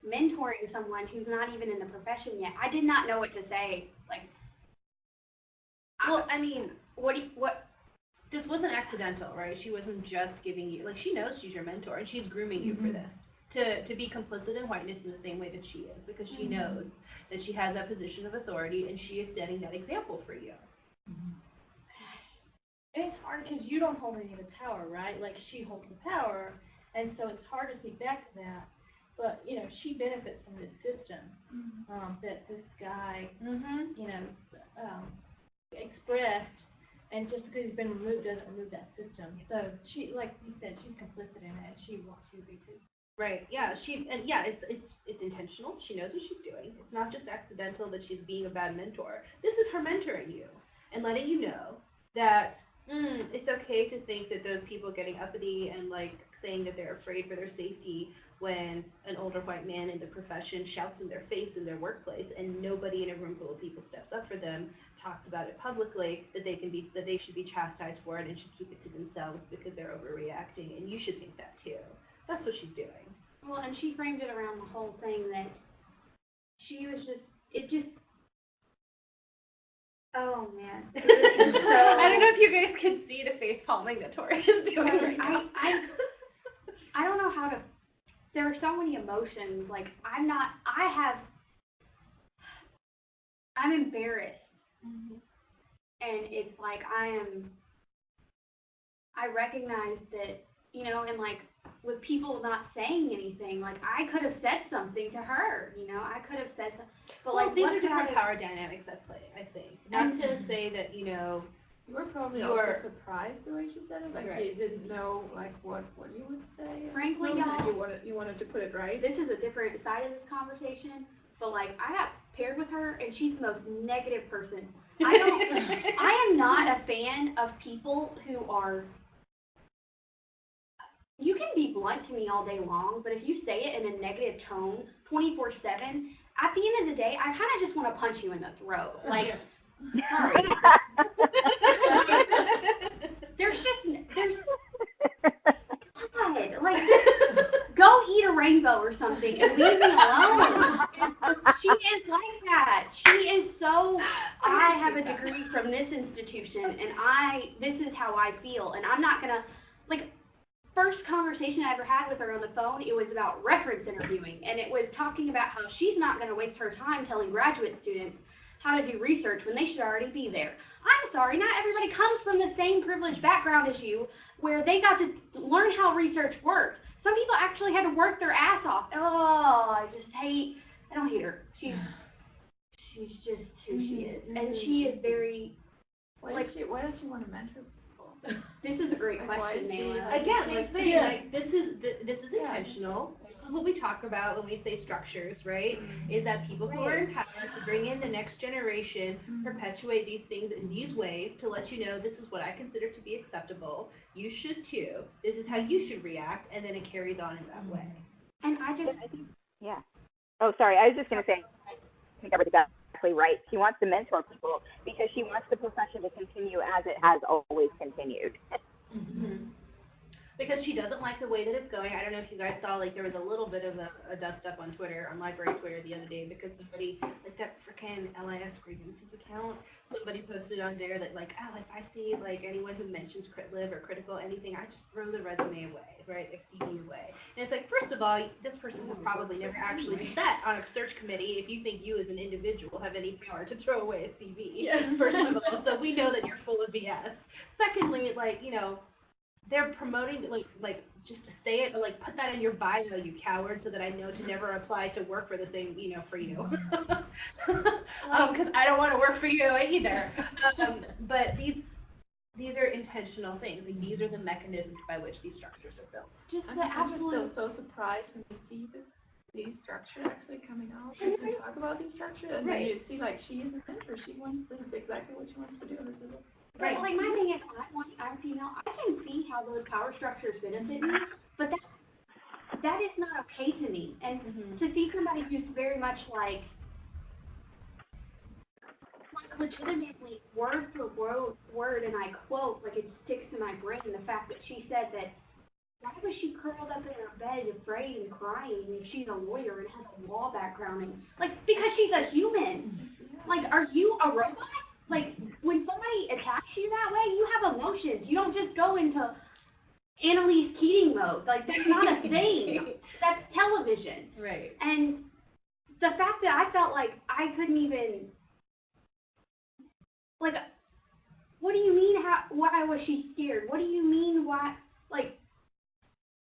mentoring someone who's not even in the profession yet. I did not know what to say. Like, well, I mean, this wasn't accidental, right? She wasn't just giving you, like, she knows she's your mentor and she's grooming you for this. to be complicit in whiteness in the same way that she is, because she knows that she has that position of authority, and she is setting that example for you. And it's hard because you don't hold any of the power, right? Like, she holds the power, and so it's hard to speak back to that. But, you know, she benefits from this system, that this guy, you know, expressed, and just because he's been removed doesn't remove that system. So she, like you said, she's complicit in it, and she wants you to be too. Right, yeah, it's intentional, she knows what she's doing. It's not just accidental that she's being a bad mentor. This is her mentoring you, and letting you know that, it's okay to think that those people getting uppity and, like, saying that they're afraid for their safety when an older white man in the profession shouts in their face in their workplace, and nobody in a room full of people steps up for them, talks about it publicly, that they should be chastised for it and should keep it to themselves because they're overreacting, and you should think that too. That's what she's doing. Well, and she framed it around the whole thing that she was oh man. I don't know if you guys can see the face palming that Tori is doing right now. I don't know how to, there are so many emotions, like, I'm embarrassed, and it's like, I recognize that, you know, and like, with people not saying anything, like, I could have said something to her, you know, I could have said something, but well, like, these are different power dynamics at play, I think. Not to say that, you know, You were probably also surprised the way she said it, like you didn't know like what you would say. Frankly, y'all, you wanted to put it right. This is a different side of this conversation, but like, I got paired with her, and she's the most negative person. I am not a fan of people who are. You can be blunt to me all day long, but if you say it in a negative tone, 24/7, at the end of the day, I kind of just want to punch you in the throat. Like, sorry. there's God, like, go eat a rainbow or something and leave me alone. She is like that. She is so, I have a degree from this institution, and this is how I feel, and I'm not gonna, like, first conversation I ever had with her on the phone, it was about reference interviewing, and it was talking about how she's not going to waste her time telling graduate students how to do research when they should already be there. I'm sorry, not everybody comes from the same privileged background as you, where they got to learn how research works. Some people actually had to work their ass off. Oh, I don't hate her. She's just who she is, and she is very, why does she want to mentor people? This is a great question, Nayla. Again, like, this is intentional. This is what we talk about when we say structures, right? Is that people who are empowered to bring in the next generation, perpetuate these things in these ways to let you know this is what I consider to be acceptable. You should too. This is how you should react, and then it carries on in that way. And I think, yeah. Oh, sorry. I was just going to say, I think everybody's exactly right. She wants to mentor people because she wants the profession to continue as it has always continued. Because she doesn't like the way that it's going. I don't know if you guys saw, like, there was a little bit of a dust up on Twitter, on library Twitter the other day, because somebody, like, that frickin' LIS grievances account, somebody posted on there that, like, if I see, like, anyone who mentions CritLib or critical anything, I just throw the resume away, right, like, CV away. And it's like, first of all, this person will probably never actually sat on a search committee if you think you as an individual have any power to throw away a CV, first of all, so we know that you're full of BS. Secondly, like, you know, they're promoting, like, just to say it, like, put that in your bio, you coward, so that I know to never apply to work for the same, you know, for you. Because I don't want to work for you either. But these are intentional things. Like, these are the mechanisms by which these structures are built. I'm just so surprised when you see these structures actually coming out. And we talk about these structures, and then you see, like, she is a mentor. She wants, this is exactly what she wants to do. This is it. Right. Like, my thing is, I'm female. I can see how those power structures benefit me, but that is not okay to me. And to see somebody who's very much like legitimately word for word, and I quote, like, it sticks in my brain, the fact that she said that, why was she curled up in her bed afraid and crying if she's a lawyer and has a law background? And, like, because she's a human. Like, are you a robot? Like, when somebody attacks you that way, you have emotions. You don't just go into Annalise Keating mode. Like, that's not a thing. that's television. Right. And the fact that I felt like I couldn't even, like, what do you mean, why was she scared? What do you mean, why, like,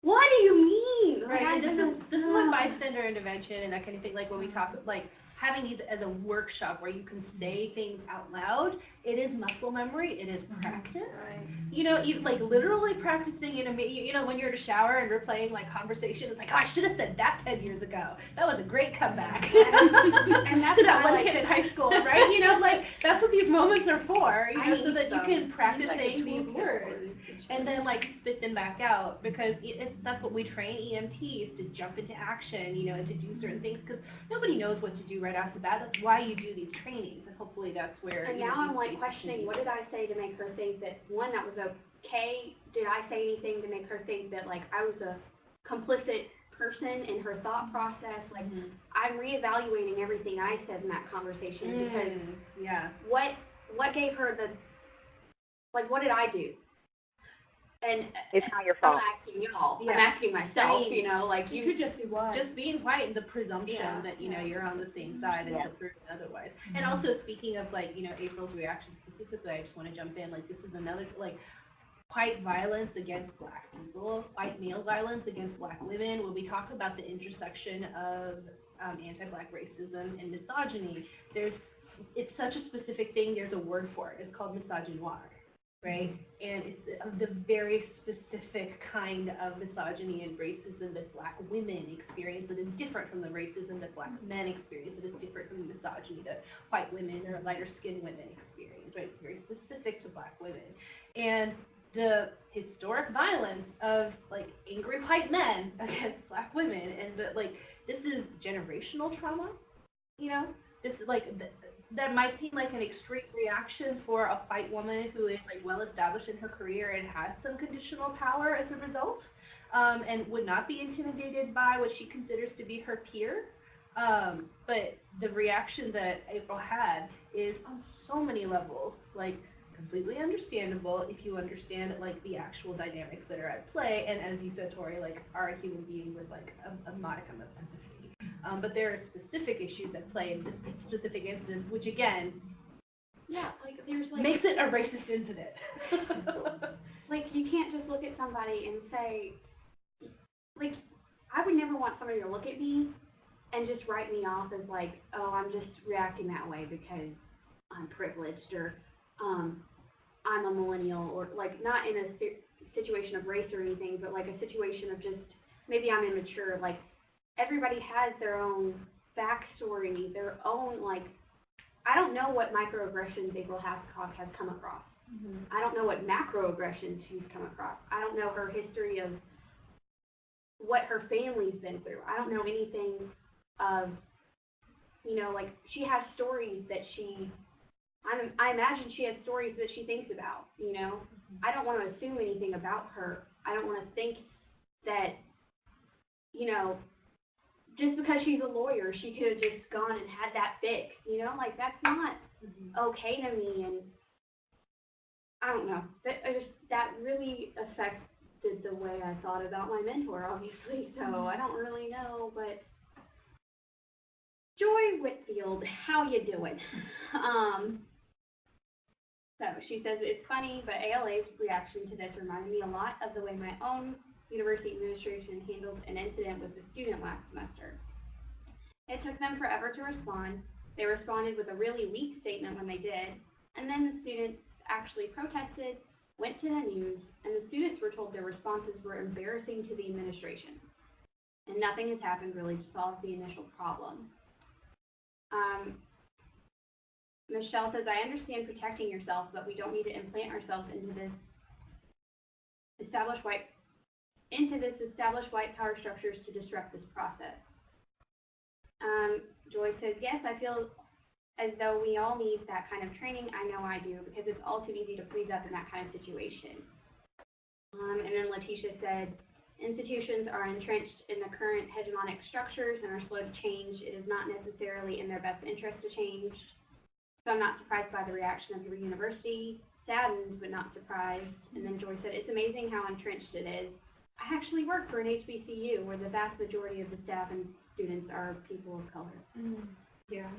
what do you mean? Right, Like, and this is what bystander intervention and that kind of thing, like when we talk, like, having these as a workshop where you can say things out loud, it is muscle memory, it is practice. Right. You know, like literally practicing in a meeting, you know, when you're in a shower and replaying like conversation, it's like, oh, I should have said that 10 years ago. That was a great comeback. And that's to that one like kid in high school, right? You know, like, that's what these moments are for, you know, so that you can practice Like saying these words. And then, like, spit them back out, because that's what we train EMTs, to jump into action, you know, and to do certain things, because nobody knows what to do right off the bat. That's why you do these trainings, and hopefully that's where, and you know, now I'm these like questioning, what did I say to make her think that, one, that was okay? Did I say anything to make her think that, like, I was a complicit person in her thought process? Like, I'm reevaluating everything I said in that conversation, because what gave her the, like, what did I do? And It's not your I'm fault. not asking y'all, Yeah. I'm asking myself, I mean, you know, like, You could just be wise. just being white and the presumption Yeah. that, you know, you're on the same side until proven otherwise. And also, speaking of, like, you know, April's reaction specifically, I just want to jump in, like, this is another, like, white violence against black people, white male violence against black women. When we talk about the intersection of anti-black racism and misogyny, it's such a specific thing, there's a word for it. It's called misogynoir, right? And it's the very specific kind of misogyny and racism that black women experience that is different from the racism that black men experience, that is different from the misogyny that white women or lighter skinned women experience, right? It's very specific to black women. And the historic violence of, like, angry white men against black women, and this is generational trauma, you know? This is, like, that might seem like an extreme reaction for a white woman who is, like, well established in her career and has some conditional power as a result, and would not be intimidated by what she considers to be her peer. But the reaction that April had is on so many levels, like, completely understandable if you understand, like, the actual dynamics that are at play, and as you said, Tori, like, are a human being with, like, a modicum of empathy. But there are specific issues at play in this specific instance, which again, like, there's, like, makes it a racist incident. like, you can't just look at somebody and say, like, I would never want somebody to look at me and just write me off as, like, oh, I'm just reacting that way because I'm privileged, or I'm a millennial, or, like, not in a situation of race or anything, but, like, a situation of just, maybe I'm immature. Like, everybody has their own backstory, their own, like, I don't know what microaggressions April Hascock has come across. I don't know what macroaggressions she's come across. I don't know her history of what her family's been through. I don't know anything of, you know, like, she has stories that I imagine she has stories that she thinks about, you know. I don't want to assume anything about her. I don't want to think that, you know, just because she's a lawyer, she could have just gone and had that fixed, you know? Like, that's not okay to me, and I don't know. That really affected the way I thought about my mentor, obviously, so I don't really know, but Joy Whitfield, how you doing? So she says, it's funny, but ALA's reaction to this reminded me a lot of the way my own university administration handled an incident with a student last semester. It took them forever to respond. They responded with a really weak statement when they did, and then the students actually protested, went to the news, and the students were told their responses were embarrassing to the administration. And nothing has happened really to solve the initial problem. Michelle says, I understand protecting yourself, but we don't need to implant ourselves into this established white power structures to disrupt this process. Joy says, yes, I feel as though we all need that kind of training. I know I do, because it's all too easy to freeze up in that kind of situation. And then Letitia said, institutions are entrenched in the current hegemonic structures and are slow to change. It is not necessarily in their best interest to change. So I'm not surprised by the reaction of your university. Saddened, but not surprised. And then Joy said, it's amazing how entrenched it is. I actually work for an HBCU where the vast majority of the staff and students are people of color. Yeah.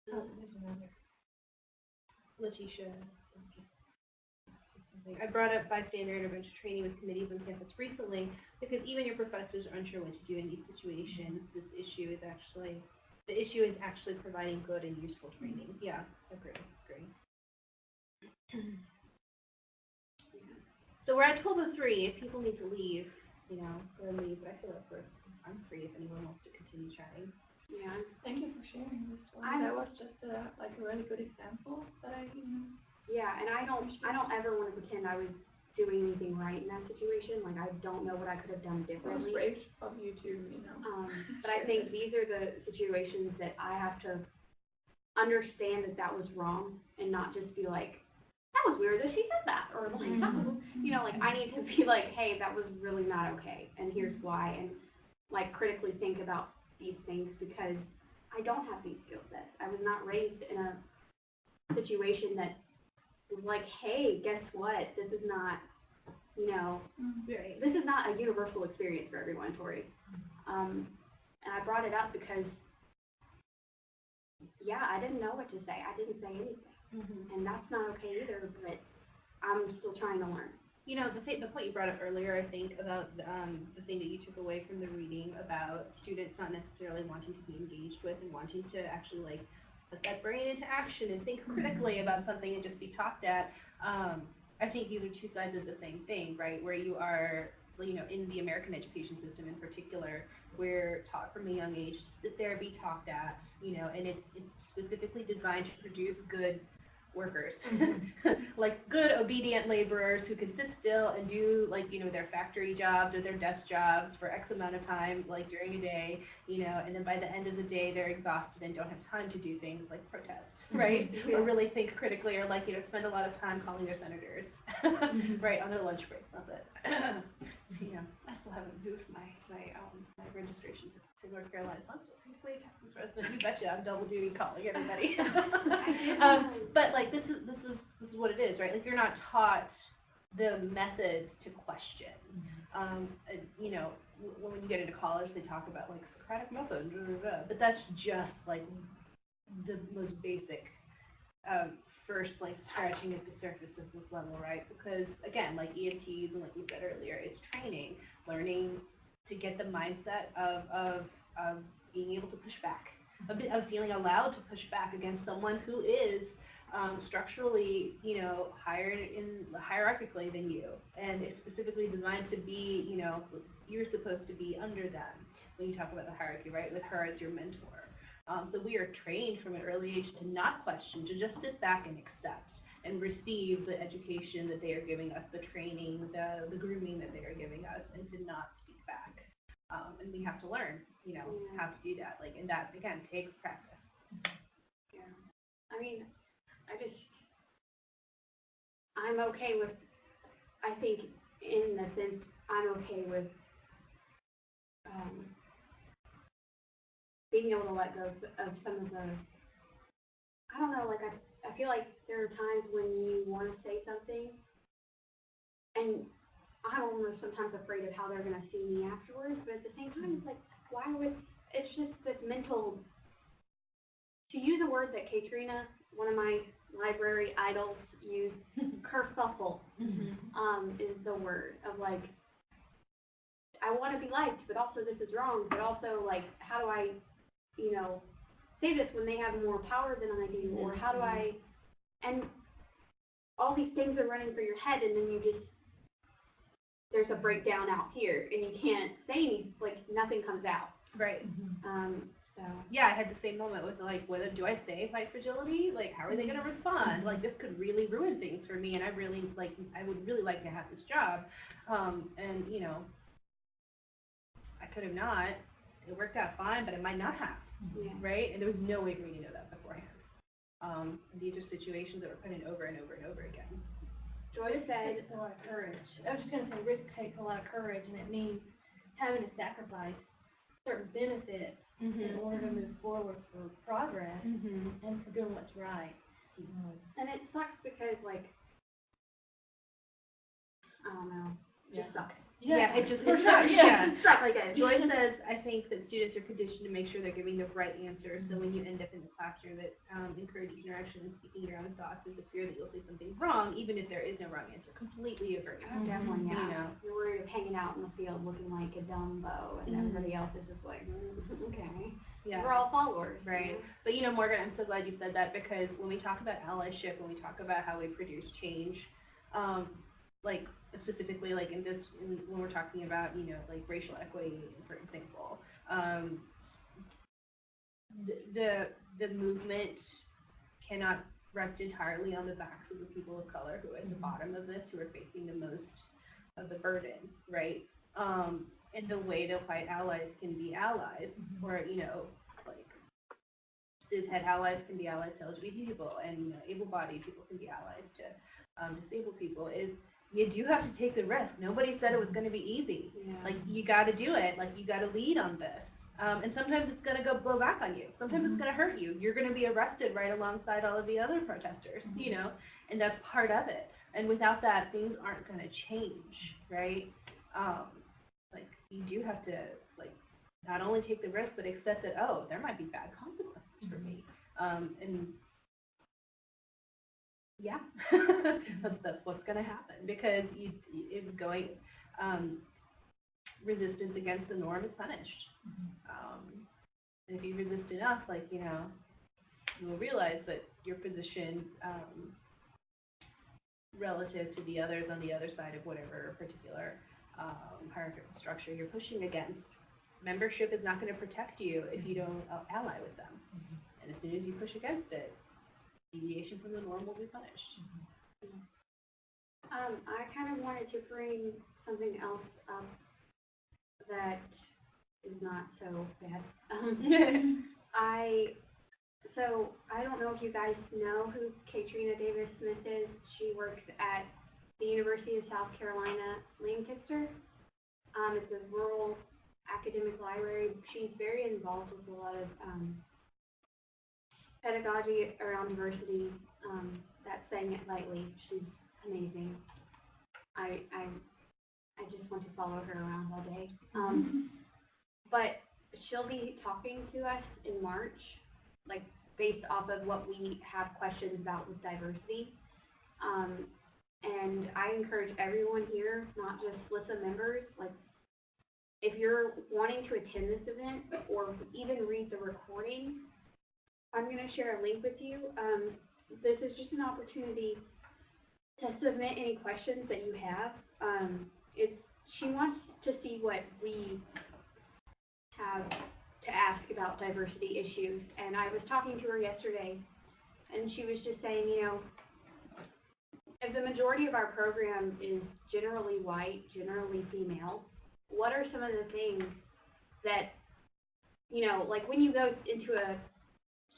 There's another. Letitia. I brought up bystander intervention training with committees on campus recently because even your professors are unsure what to do in these situations. The issue is actually providing good and useful training. Yeah, agree. So we're at 12:03. If people need to leave, they'll leave. But I feel like I'm free if anyone wants to continue chatting. Yeah. Thank you for sharing this one. That was just a really good example that Yeah, and I don't ever want to pretend I was doing anything right in that situation. Like, I don't know what I could have done differently. It was brave of you to, But I think these are the situations that I have to understand that was wrong and not just be like, that was weird that she said that, or like, that was, like, I need to be like, hey, that was really not okay, and here's why, and like critically think about these things because I don't have these skill sets. I was not raised in a situation that was like, hey, guess what? This is not, this is not a universal experience for everyone, Tori. And I brought it up because, I didn't know what to say. I didn't say anything. And that's not okay either, but I'm still trying to learn. The point you brought up earlier, I think, about the thing that you took away from the reading about students not necessarily wanting to be engaged with and wanting to actually, like, put that brain into action and think critically about something and just be talked at. I think these are two sides of the same thing, right? Where you are, in the American education system in particular, we're taught from a young age to sit there and be talked at, and it's specifically designed to produce good workers, like good obedient laborers who can sit still and do their factory jobs or their desk jobs for X amount of time, like during a day, and then by the end of the day they're exhausted and don't have time to do things like protest, right? Or really think critically, or spend a lot of time calling their senators, right, on their lunch breaks. Not that, I still haven't moved my registration to North Carolina, so I'm still technically a Texas resident. You betcha, I'm double duty calling everybody. But this is what it is, right? Like, you're not taught the methods to question. When you get into college, they talk about Socratic method, but that's just the most basic first scratching at the surface of this level, right? Because again, like EMTs and like you said earlier, it's training, learning to get the mindset of being able to push back, of feeling allowed to push back against someone who is structurally, hierarchically than you, and it's specifically designed to be, you're supposed to be under them when you talk about the hierarchy, right? With her as your mentor. So we are trained from an early age to not question, to just sit back and accept and receive the education that they are giving us, the training, the grooming that they are giving us, and to not speak back. And we have to learn, how to do that. And that, again, takes practice. Yeah. I mean, I'm okay with, I think, in the sense, I'm okay with being able to let go of some of the, I don't know, I feel like there are times when you want to say something, and I'm almost sometimes afraid of how they're going to see me afterwards, but at the same time, it's like, it's just this mental, to use a word that Katrina, one of my library idols, used, kerfuffle, is the word of I want to be liked, but also this is wrong, but also how do I, say this when they have more power than I do, or how do I, and all these things are running through your head, and then there's a breakdown out here, and you can't say anything, nothing comes out. Right. So. Yeah, I had the same moment with whether do I say white fragility? How are they going to respond? This could really ruin things for me, and I would really like to have this job. And I could have not. It worked out fine, but it might not have. Yeah. Right? And there was no way for me to know that beforehand. These are situations that were put in over and over and over again. Joy said, it takes a lot of courage. I was just going to say, risk takes a lot of courage, and it means having to sacrifice certain benefits in order to move forward for progress and for doing what's right. And it sucks because, I don't know, just suck. Yeah, it just, For it sure, sucks, yeah. yeah. Stuff like that. Joy says, I think that students are conditioned to make sure they're giving the right answer, so when you end up in the classroom, it encourages interaction and speaking your own thoughts. There's a fear that you'll say something wrong, even if there is no wrong answer. Completely agree. Oh, definitely, yeah. You know. You're worried of hanging out in the field looking like a Dumbo, and everybody else is just like, okay. Yeah. We're all followers. Right. But, you know, Morgan, I'm so glad you said that, because when we talk about allyship, when we talk about how we produce change, like, specifically, like, when we're talking about, you know, like, racial equity, for example, the movement cannot rest entirely on the backs of the people of color who are at the bottom of this, who are facing the most of the burden, right? And the way that white allies can be allies, or, you know, like, cishet allies can be allies to LGBT people, and, you know, able-bodied people can be allies to disabled people, is you do have to take the risk. Nobody said it was going to be easy. Yeah. Like, you got to do it. Like, you got to lead on this. And sometimes it's going to blow back on you. Sometimes it's going to hurt you. You're going to be arrested right alongside all of the other protesters, you know, and that's part of it. And without that, things aren't going to change, right? Like, you do have to, like, not only take the risk, but accept that, oh, there might be bad consequences for me. And yeah, that's what's going to happen, because it's going, resistance against the norm is punished. And if you resist enough, like, you know, you will realize that your position, relative to the others on the other side of whatever particular hierarchical structure you're pushing against, membership is not going to protect you if you don't ally with them. And as soon as you push against it, deviation from the norm will be punished. I kind of wanted to bring something else up that is not so bad. I don't know if you guys know who Katrina Davis Smith is. She works at the University of South Carolina, Lancaster. It's a rural academic library. She's very involved with a lot of pedagogy around diversity. That's saying it lightly. She's amazing. I just want to follow her around all day. But she'll be talking to us in March, like, based off of what we have questions about with diversity. And I encourage everyone here, not just LISA members, like, if you're wanting to attend this event or even read the recording, I'm going to share a link with you. This is just an opportunity to submit any questions that you have. She wants to see what we have to ask about diversity issues. And I was talking to her yesterday, and she was just saying, you know, if the majority of our program is generally white, generally female, what are some of the things that, you know, like when you go into a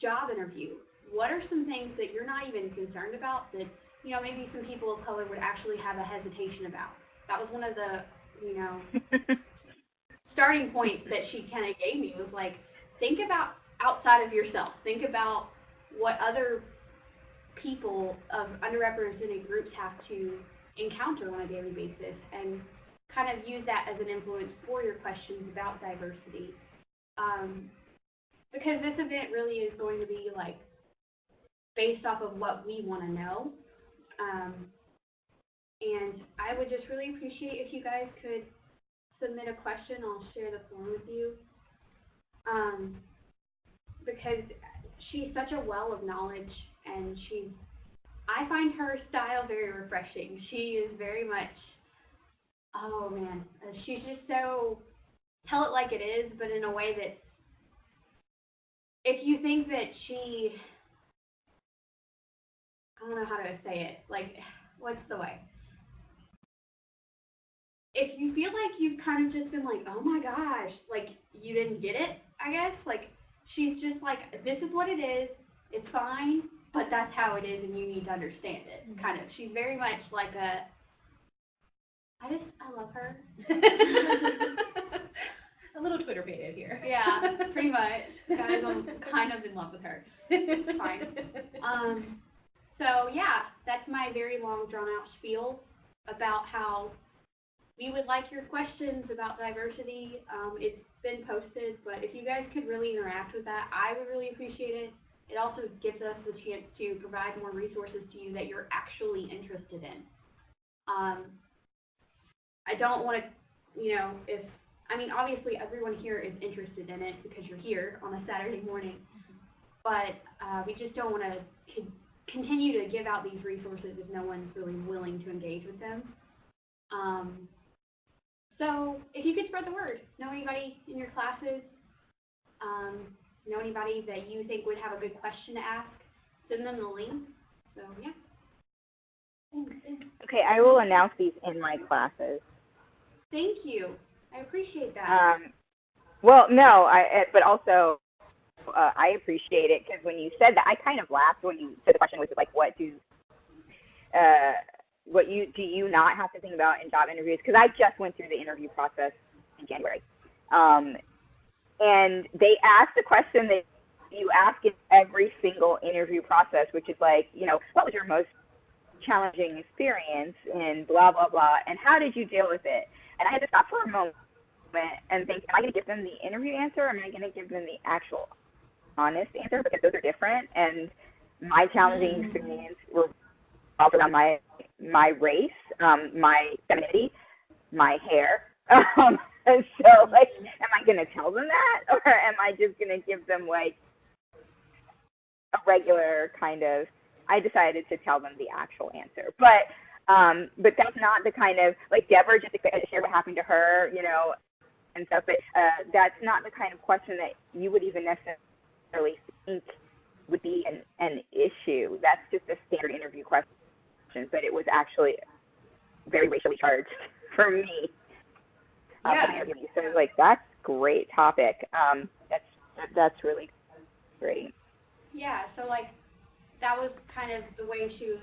job interview, what are some things that you're not even concerned about that, you know, maybe some people of color would actually have a hesitation about? That was one of the, you know, starting points that she kind of gave me, was like, think about outside of yourself. Think about what other people of underrepresented groups have to encounter on a daily basis, and kind of use that as an influence for your questions about diversity. Because this event really is going to be, like, based off of what we want to know. And I would just really appreciate if you guys could submit a question. I'll share the form with you. Because she's such a well of knowledge, and I find her style very refreshing. She is very much, oh man, she's just so, tell it like it is, but in a way that, if you think that she, I don't know how to say it, like, what's the way? If you feel like you've kind of just been like, oh my gosh, like, you didn't get it, I guess, like, she's just like, this is what it is, it's fine, but that's how it is, and you need to understand it, kind of. She's very much like I love her. A little Twitter baited here. Yeah, pretty much. Guys, I'm kind of in love with her. It's fine. So yeah, that's my very long drawn out spiel about how we would like your questions about diversity. It's been posted, but if you guys could really interact with that, I would really appreciate it. It also gives us the chance to provide more resources to you that you're actually interested in. I don't want to, obviously everyone here is interested in it because you're here on a Saturday morning, but we just don't want to continue to give out these resources if no one's really willing to engage with them. So if you could spread the word, know anybody in your classes, know anybody that you think would have a good question to ask, send them the link. So, yeah. Okay, I will announce these in my classes. Thank you. I appreciate that. Well, no, but also I appreciate it because when you said that, I kind of laughed when you said the question was like, do you not have to think about in job interviews? Because I just went through the interview process in January. And they asked the question that you ask in every single interview process, which is like, what was your most challenging experience in blah, blah, blah, and how did you deal with it? And I had to stop for a moment and think, am I going to give them the interview answer, or am I going to give them the actual honest answer? Because those are different, and my challenging experience revolved around my race, my femininity, my hair. And so, am I going to tell them that, or am I just going to give them, a regular kind of, I decided to tell them the actual answer. But that's not the kind of, Deborah just shared what happened to her, and stuff, but that's not the kind of question that you would even necessarily think would be an issue. That's just a standard interview question, but it was actually very racially charged for me. Yeah. So that's great topic. That's really great. Yeah, so that was kind of the way she was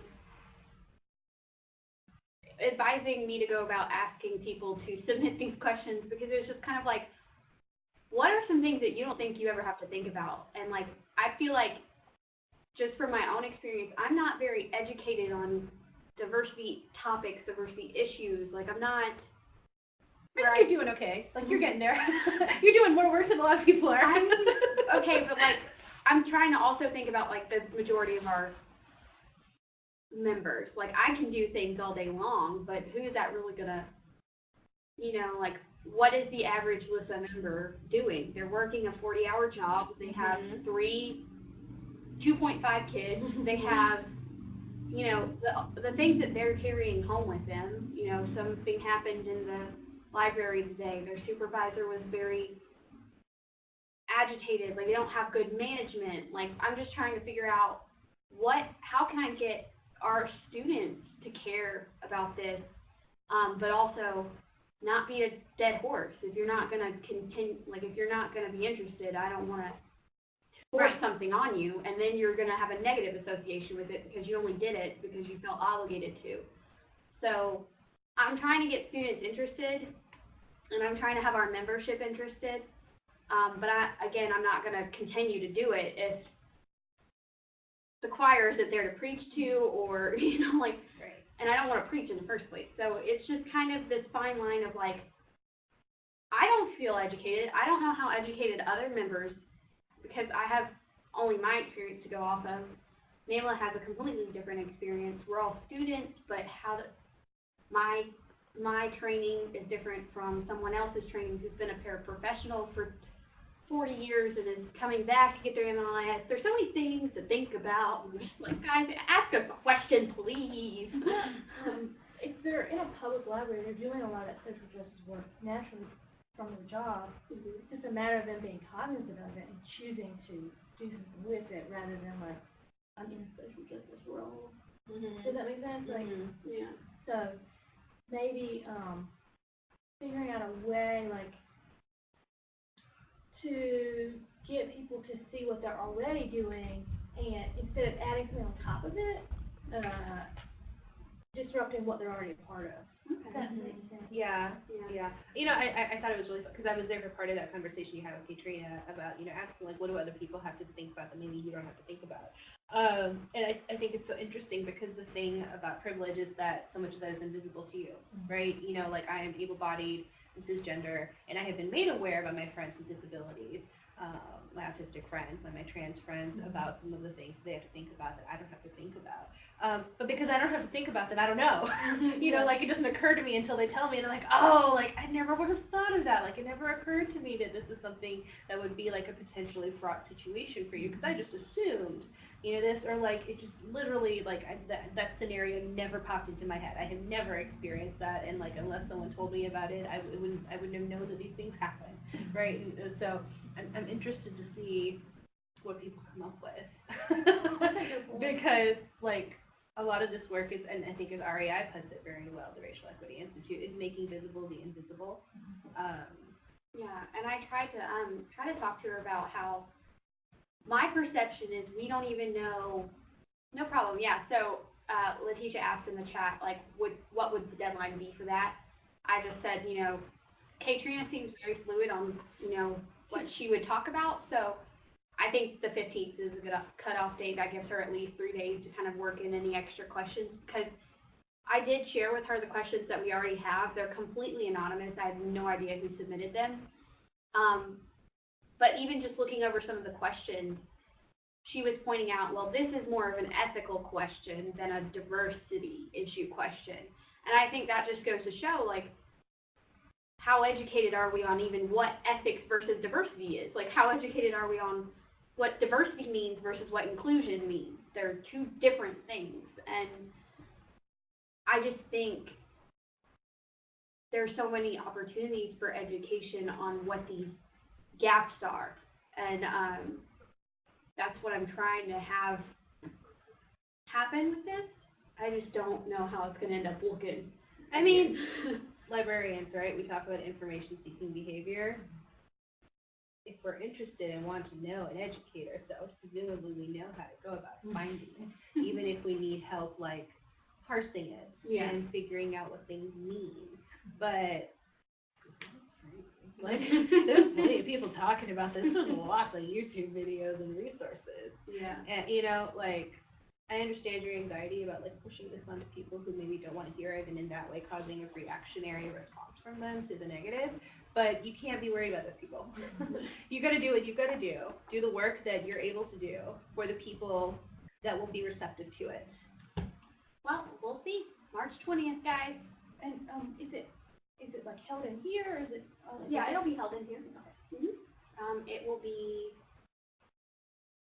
advising me to go about asking people to submit these questions, because it was just kind of what are some things that you don't think you ever have to think about? And I feel like, just from my own experience, I'm not very educated on diversity topics, diversity issues. I'm not. You're doing okay. You're getting there. You're doing more work than a lot of people are. Okay, but I'm trying to also think about the majority of our members. I can do things all day long, but who is that really gonna, what is the average LISA member doing? They're working a 40-hour job. They have 2.5 kids. They have, the things that they're carrying home with them. Something happened in the library today. Their supervisor was very agitated. They don't have good management. I'm just trying to figure out how can I get our students to care about this, but also not be a dead horse. If you're not going to continue, if you're not going to be interested, I don't want to force something on you, and then you're going to have a negative association with it because you only did it because you felt obligated to. So I'm trying to get students interested, and I'm trying to have our membership interested, but I'm not going to continue to do it if the choir isn't there to preach to, or, right. And I don't want to preach in the first place. So it's just kind of this fine line of I don't feel educated. I don't know how educated other members, because I have only my experience to go off of. Nayla has a completely different experience. We're all students, but my training is different from someone else's training who's been a paraprofessional for 40 years and is coming back to get their MLIS. There's so many things to think about. We're just guys, ask a question, please. If they're in a public library, they're doing a lot of that social justice work naturally from their job. It's just a matter of them being cognizant of it and choosing to do something with it, rather than I'm in a social justice role. Does that make sense? Yeah. So maybe figuring out a way to get people to see what they're already doing, and instead of adding something on top of it, just disrupting what they're already a part of. Okay. That makes sense. Yeah, Yeah. yeah. You know, I thought it was really fun, because I was there for part of that conversation you had with Katrina about, you know, asking, like, what do other people have to think about that maybe you don't have to think about? And I think it's so interesting, because the thing about privilege is that so much of that is invisible to you, right? You know, like, I am able-bodied and cisgender, and I have been made aware by my friends with disabilities, my autistic friends and my trans friends, about some of the things they have to think about that I don't have to think about. But because I don't have to think about that, I don't know. You know, like, it doesn't occur to me until they tell me, and I'm like, oh, like, I never would have thought of that. Like, it never occurred to me that this is something that would be, like, a potentially fraught situation for you, because I just assumed, you know, this, or, like, it just literally, like, that scenario never popped into my head. I have never experienced that, and, like, unless someone told me about it, I wouldn't have known that these things happen, right? And so I'm interested to see what people come up with. Because, like, a lot of this work is, and I think as REI puts it very well, the Racial Equity Institute, is making visible the invisible. Yeah, and I tried to talk to her about how my perception is we don't even know. No problem. Yeah. So Letitia asked in the chat, like, what would the deadline be for that? I just said, you know, Katrina seems very fluid on, you know, what she would talk about. So I think the 15th is a good cutoff date. That gives her at least 3 days to kind of work in any extra questions, because I did share with her the questions that we already have. They're completely anonymous. I have no idea who submitted them. But even just looking over some of the questions, she was pointing out, well, this is more of an ethical question than a diversity issue question. And I think that just goes to show, like, how educated are we on even what ethics versus diversity is? Like, how educated are we on what diversity means versus what inclusion means? They're two different things. And I just think there's so many opportunities for education on what these gaps are. And that's what I'm trying to have happen with this. I just don't know how it's going to end up looking. I mean, librarians, right? We talk about information-seeking behavior. If we're interested and want to know and educate ourselves, presumably we know how to go about finding it, even if we need help, like, parsing it and figuring out what things mean. But, like, there's plenty of people talking about this. There's lots of YouTube videos and resources. Yeah. And, you know, like, I understand your anxiety about, like, pushing this onto people who maybe don't want to hear it, and in that way causing a reactionary response from them to the negative. But you can't be worried about those people. You got to do what you got to do. Do the work that you're able to do for the people that will be receptive to it. Well, we'll see. March 20th, guys. And is it like held in here, or is it? Yeah, it'll be held in here. Okay. It will be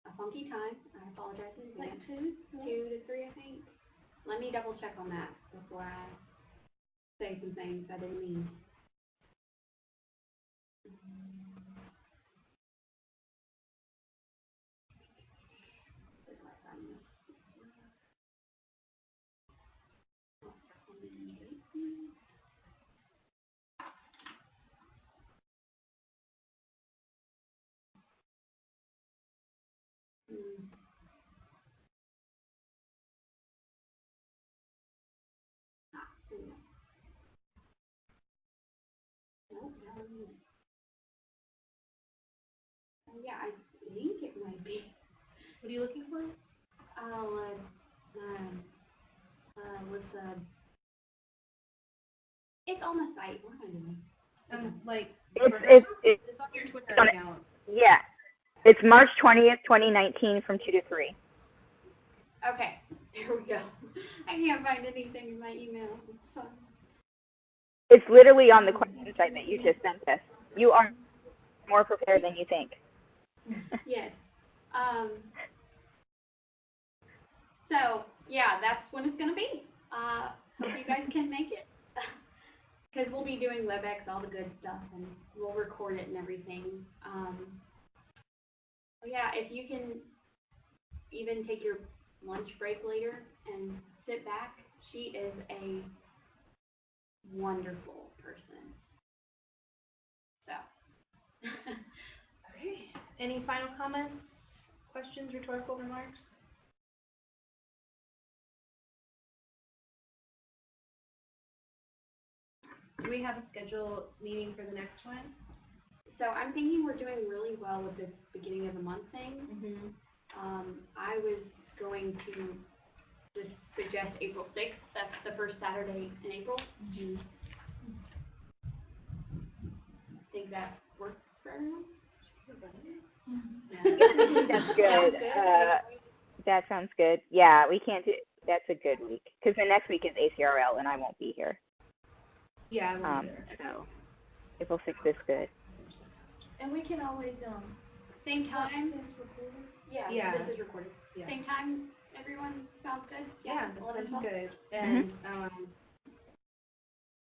a funky time. I apologize in Like advance. 2 to 3, I think. Let me double check on that before I say some things I didn't mean. Yeah, I think it might be. What are you looking for? It's on the site. What am I doing? Like, It's it's on your Twitter account. yeah. It's March 20th, 2019 from 2 to 3. Okay, there we go. I can't find anything in my email. It's fun. It's literally on the question site that you just sent us. You are more prepared than you think. Yes. So, yeah, that's when it's going to be. Hope you guys can make it. Because we'll be doing WebEx, all the good stuff, and we'll record it and everything. Yeah, if you can even take your lunch break later and sit back, she is a wonderful person. So. Okay. Any final comments, questions, rhetorical remarks? Do we have a scheduled meeting for the next one? So I'm thinking we're doing really well with this beginning of the month thing. I was going to just suggest April 6th. That's the first Saturday in April. Think that works for everyone? That's good. That sounds good. Yeah, we can't do. That's a good week because the next week is ACRL and I won't be here. Yeah, I won't either. So April 6th is good. And we can always, Same time? this recorded. Yeah, this is recorded. Yeah. Same time, everyone sounds good? Yeah, that 11, sounds 12? good. And,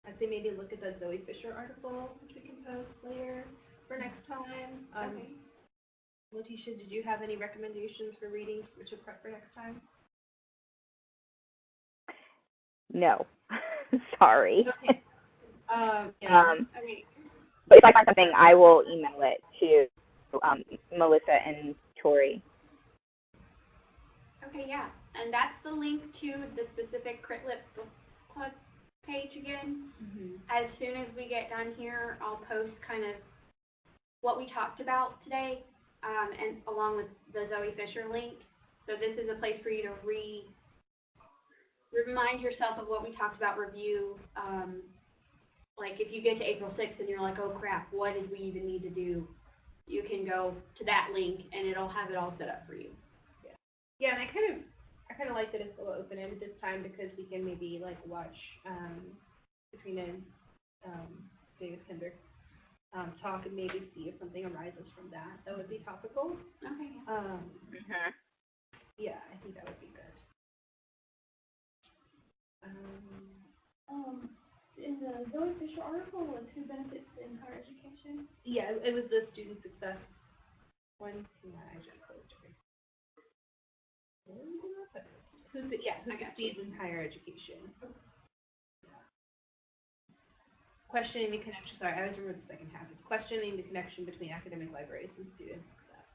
I'd say maybe look at that Zoe Fisher article, which we can post later for next time. Okay. Letitia, did you have any recommendations for readings to prep for next time? No, sorry. Okay. Okay. But if I find something, I will email it to Melissa and Tori. Okay, yeah. And that's the link to the specific CritLib Book Club page again. As soon as we get done here, I'll post kind of what we talked about today, and along with the Zoe Fisher link. So this is a place for you to remind yourself of what we talked about, review. Like if you get to April 6th and you're like, oh crap, what did we even need to do? You can go to that link and it'll have it all set up for you. Yeah, and I kind of like that it's a little open-ended this time because we can maybe like watch Katrina and David Kendrick talk and maybe see if something arises from that. That would be topical. Okay. Yeah, I think that would be good. In the Zoe Fisher article was who benefits in higher education? Yeah, it was the student success one. Yeah, I just closed it. Who succeeds in higher education? Questioning the connection. Sorry, I always remember the second half. It's questioning the connection between academic libraries and student success.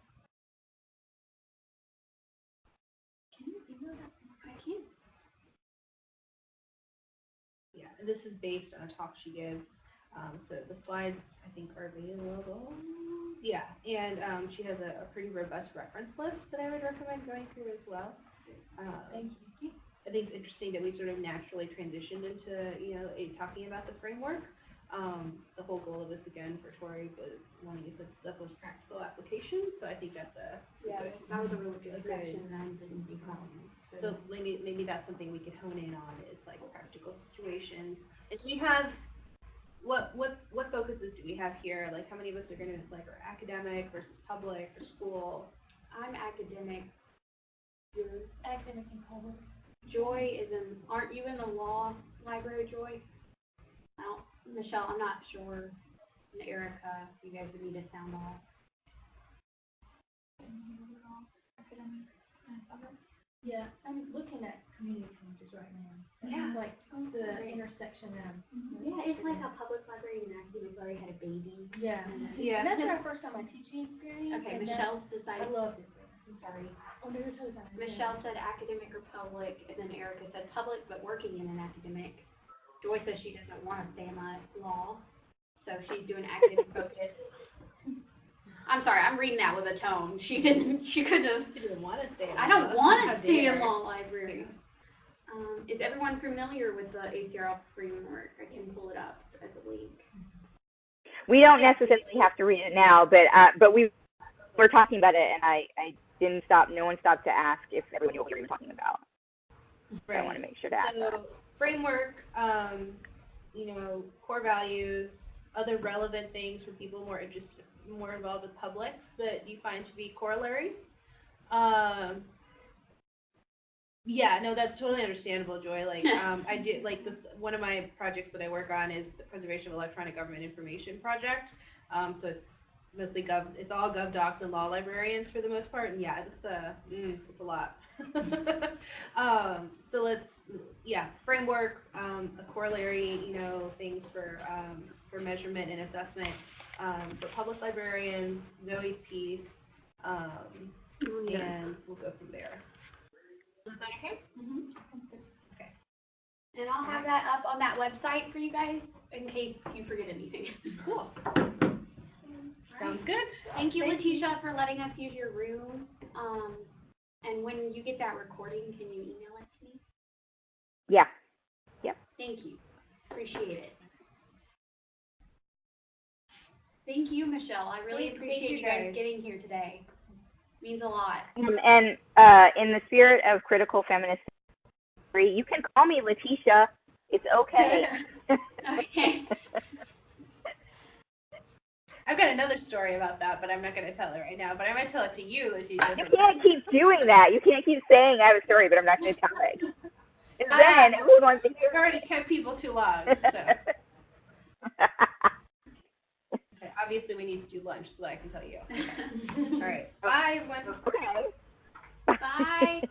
Can you email that? I can. Yeah, and this is based on a talk she gives. So the slides, I think, are available. Yeah, and she has a pretty robust reference list that I would recommend going through as well. Thank you. I think it's interesting that we sort of naturally transitioned into, talking about the framework. The whole goal of this, again, for Tori was wanting to put stuff with practical application, so I think that's that was a really good section that I didn't think about. So maybe that's something we could hone in on is like practical situations. And we have what focuses do we have here? Like how many of us are gonna like are academic versus public or school? I'm academic. You're academic and public. Joy is aren't you in the law library, Joy? Michelle, I'm not sure. And Erica, you guys would need to sound off. Yeah, I'm looking at community colleges right now. Yeah. Like the intersection of. Yeah, it's like how public library and academic library had a baby. Yeah. Yeah. And that's my first time my teaching experience. Okay, and Michelle's I decided. love this. I'm sorry. Oh, no, you're so sorry. Michelle said academic or public, and then Erica said public, but working in an academic. Joy says she doesn't want to stay in the law, so she's doing academic focus. I'm sorry, I'm reading that with a tone. She couldn't have. She didn't want to stay. I don't want to stay in law library. Is everyone familiar with the ACRL framework? I can pull it up as a link. We don't necessarily have to read it now, but we were talking about it, and I didn't stop. No one stopped to ask if everyone knew what we were talking about. Right. So I want to make sure to ask that. So framework, core values, other relevant things for people more involved with public that you find to be corollaries. Yeah, no, that's totally understandable, Joy. Like, I do, like, this, one of my projects that I work on is the preservation of electronic government information project. So it's mostly it's all gov docs and law librarians for the most part, and yeah, it's a lot. So let's, framework, a corollary, things for measurement and assessment, for public librarians, Zoe's piece, and we'll go from there. Is that okay? Mm-hmm. Okay. And I'll have have that up on that website for you guys in case you forget anything. Cool. Sounds good. Thank you, Letitia, for letting us use your room. And when you get that recording, can you email it to me? Yeah. Yep. Thank you. Appreciate it. Thank you, Michelle. I really appreciate you guys getting here today. Means a lot. And in the spirit of critical feminist theory, you can call me Letitia. It's okay. Okay. I've got another story about that, but I'm not going to tell it right now. But I might tell it to you, Letitia. You can't keep doing that. You can't keep saying I have a story, but I'm not going to tell it. And then everyone wants to hear I've already kept people too long, so. Okay, obviously, we need to do lunch so that I can tell you. All right. Bye, everyone. Okay. Bye.